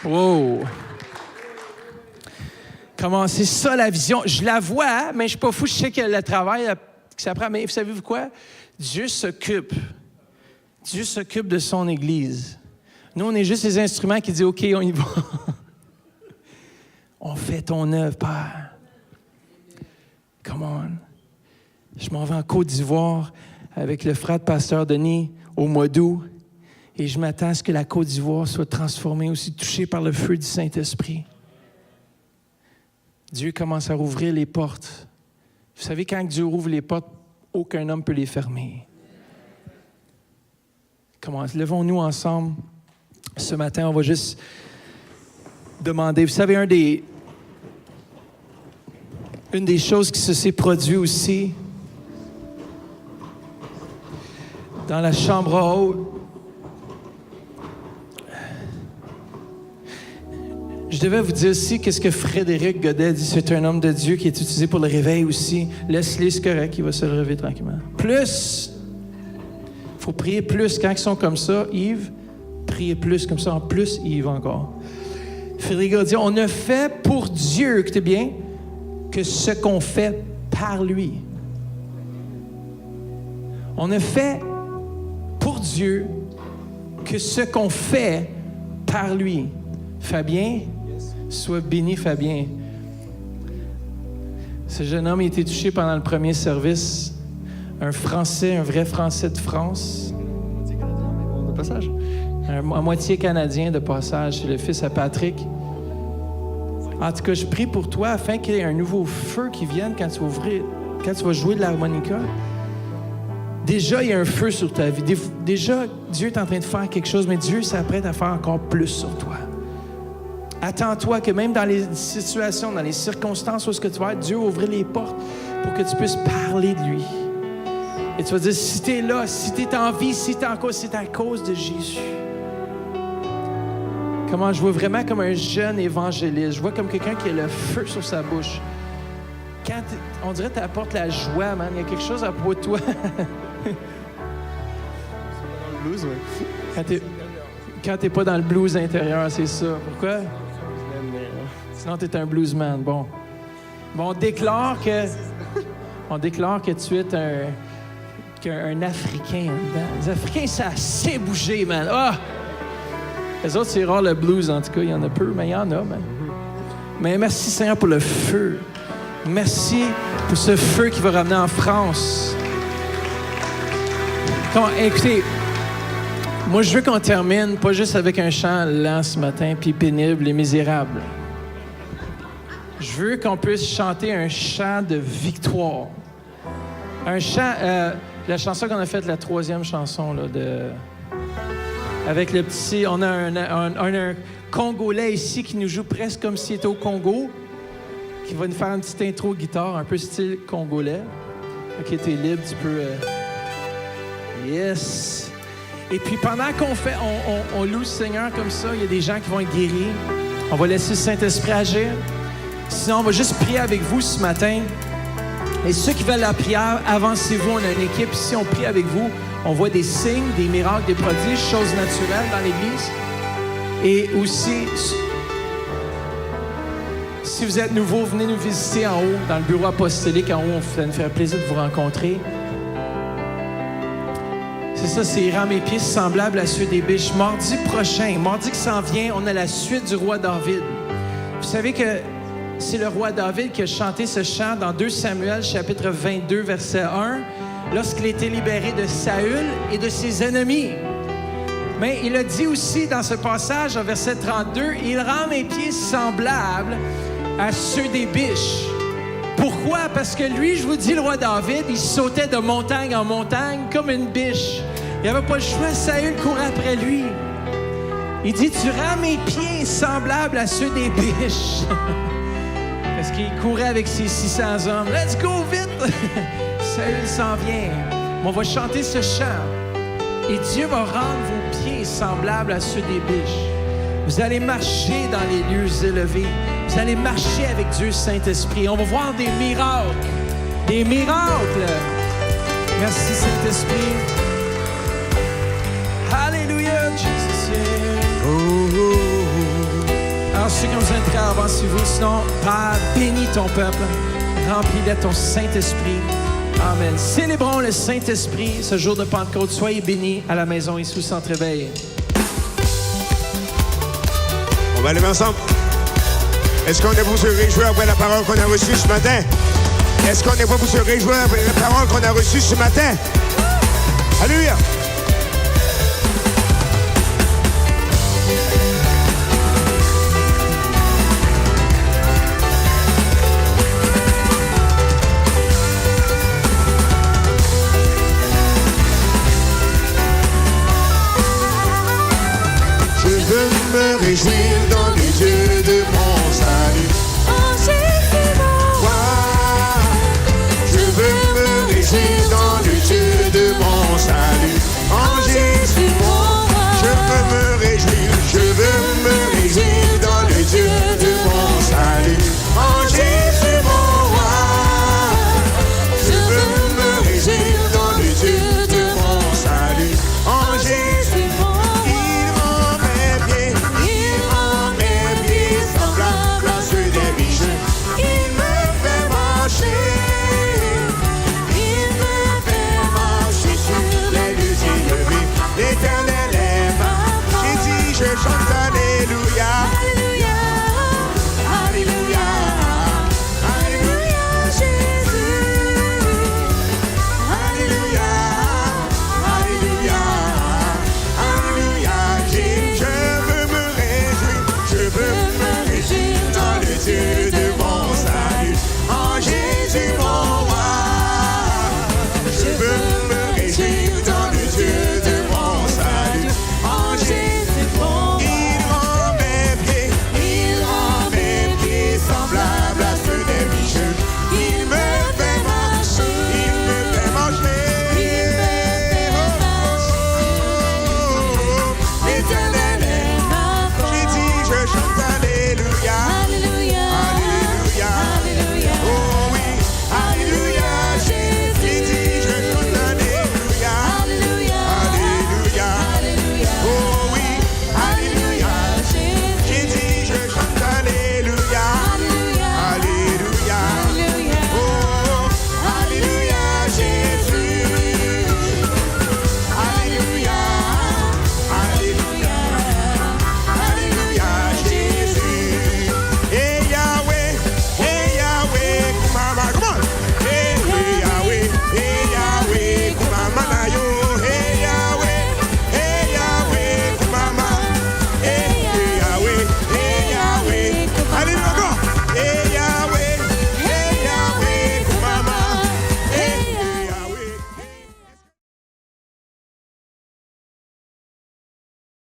Wow! Comment c'est ça la vision? Je la vois, mais je ne suis pas fou, je sais que le travail que ça prend. Mais vous savez quoi? Dieu s'occupe de son Église. Nous, on est juste les instruments qui disent « OK, on y va. » On fait ton œuvre, Père. Come on. Je m'en vais en Côte d'Ivoire avec le frère de pasteur Denis au mois d'août. Et je m'attends à ce que la Côte d'Ivoire soit transformée, aussi touchée par le feu du Saint-Esprit. Dieu commence à rouvrir les portes. Vous savez, quand Dieu rouvre les portes, aucun homme ne peut les fermer. Levons-nous ensemble. Ce matin, on va juste demander. Vous savez, une des choses qui se s'est produite aussi dans la chambre haute, Je devais vous dire aussi qu'est-ce que Frédéric Godet dit. C'est un homme de Dieu qui est utilisé pour le réveil aussi. Laisse-les, c'est correct, il va se lever tranquillement. Plus, il faut prier plus. Quand ils sont comme ça, Yves, priez plus comme ça. En plus, Yves encore. Frédéric Godet dit, on ne fait pour Dieu, écoutez bien, que ce qu'on fait par lui. On ne fait pour Dieu que ce qu'on fait par lui. Fabien, sois béni, Fabien. Ce jeune homme a été touché pendant le premier service. Un Français, un vrai Français de France. De passage. À moitié Canadien de passage. C'est le fils à Patrick. En tout cas, je prie pour toi afin qu'il y ait un nouveau feu qui vienne quand tu vas jouer de l'harmonica. Déjà, il y a un feu sur ta vie. Déjà, Dieu est en train de faire quelque chose, mais Dieu s'apprête à faire encore plus sur toi. Attends-toi que même dans les situations, dans les circonstances où ce que tu vas être, Dieu va ouvrir les portes pour que tu puisses parler de lui. Et tu vas dire, si tu es là, si tu es en vie, si tu es en cause, c'est à cause de Jésus. Comment je vois vraiment comme un jeune évangéliste. Je vois comme quelqu'un qui a le feu sur sa bouche. Quand on dirait que tu apportes la joie, man. Il y a quelque chose à propos de toi. Dans le blues, oui. Quand t'es pas dans le blues intérieur, c'est ça. Pourquoi? Sinon, t'es un bluesman. Bon, on déclare que tu es un Africain. Les Africains, ça a assez bougé, man. Ah! Les autres, c'est rare le blues, en tout cas. Il y en a peu, mais il y en a, man. Mais merci, Seigneur, pour le feu. Merci pour ce feu qui va ramener en France. Écoutez, moi, je veux qu'on termine pas juste avec un chant lent ce matin, puis pénible et misérable. Je veux qu'on puisse chanter un chant de victoire. Un chant, la chanson qu'on a faite, la 3e chanson, là, avec le petit... On a un Congolais ici qui nous joue presque comme s'il était au Congo, qui va nous faire une petite intro guitare, un peu style congolais. OK, t'es libre, tu peux... Yes! Et puis pendant qu'on fait, on loue le Seigneur comme ça, il y a des gens qui vont être guéris. On va laisser le Saint-Esprit agir. Sinon, on va juste prier avec vous ce matin. Et ceux qui veulent la prière, avancez-vous. On a une équipe ici, on prie avec vous. On voit des signes, des miracles, des prodiges, choses naturelles dans l'Église. Et aussi, si vous êtes nouveau, venez nous visiter en haut, dans le bureau apostolique en haut. Ça nous fait plaisir de vous rencontrer. C'est ça, c'est « Rends mes pieds semblables à ceux des biches ». Mardi prochain, mardi qui s'en vient, on a la suite du roi David. Vous savez que c'est le roi David qui a chanté ce chant dans 2 Samuel, chapitre 22, verset 1, lorsqu'il était libéré de Saül et de ses ennemis. Mais il a dit aussi dans ce passage, en verset 32, « Il rend mes pieds semblables à ceux des biches ». Pourquoi? Parce que lui, je vous dis, le roi David, il sautait de montagne en montagne comme une biche. Il n'avait pas le choix, Saül courait après lui. Il dit, tu rends mes pieds semblables à ceux des biches. Parce qu'il courait avec ses 600 hommes. Let's go, vite! Saül s'en vient. On va chanter ce chant. Et Dieu va rendre vos pieds semblables à ceux des biches. Vous allez marcher dans les lieux élevés. Vous allez marcher avec Dieu Saint-Esprit. On va voir des miracles. Des miracles. Merci Saint-Esprit. Alléluia, Jésus. Alors, ceux qui ont besoin de prière, avancez-vous. Sinon, Père, bénis ton peuple. Remplis-le de ton Saint-Esprit. Amen. Célébrons le Saint-Esprit ce jour de Pentecôte. Soyez bénis à la maison et sous Centre Éveil. On va aller ensemble. Est-ce qu'on est pour se réjouir après la parole qu'on a reçue ce matin? Est-ce qu'on est pas pour se réjouir après la parole qu'on a reçue ce matin? Alléluia!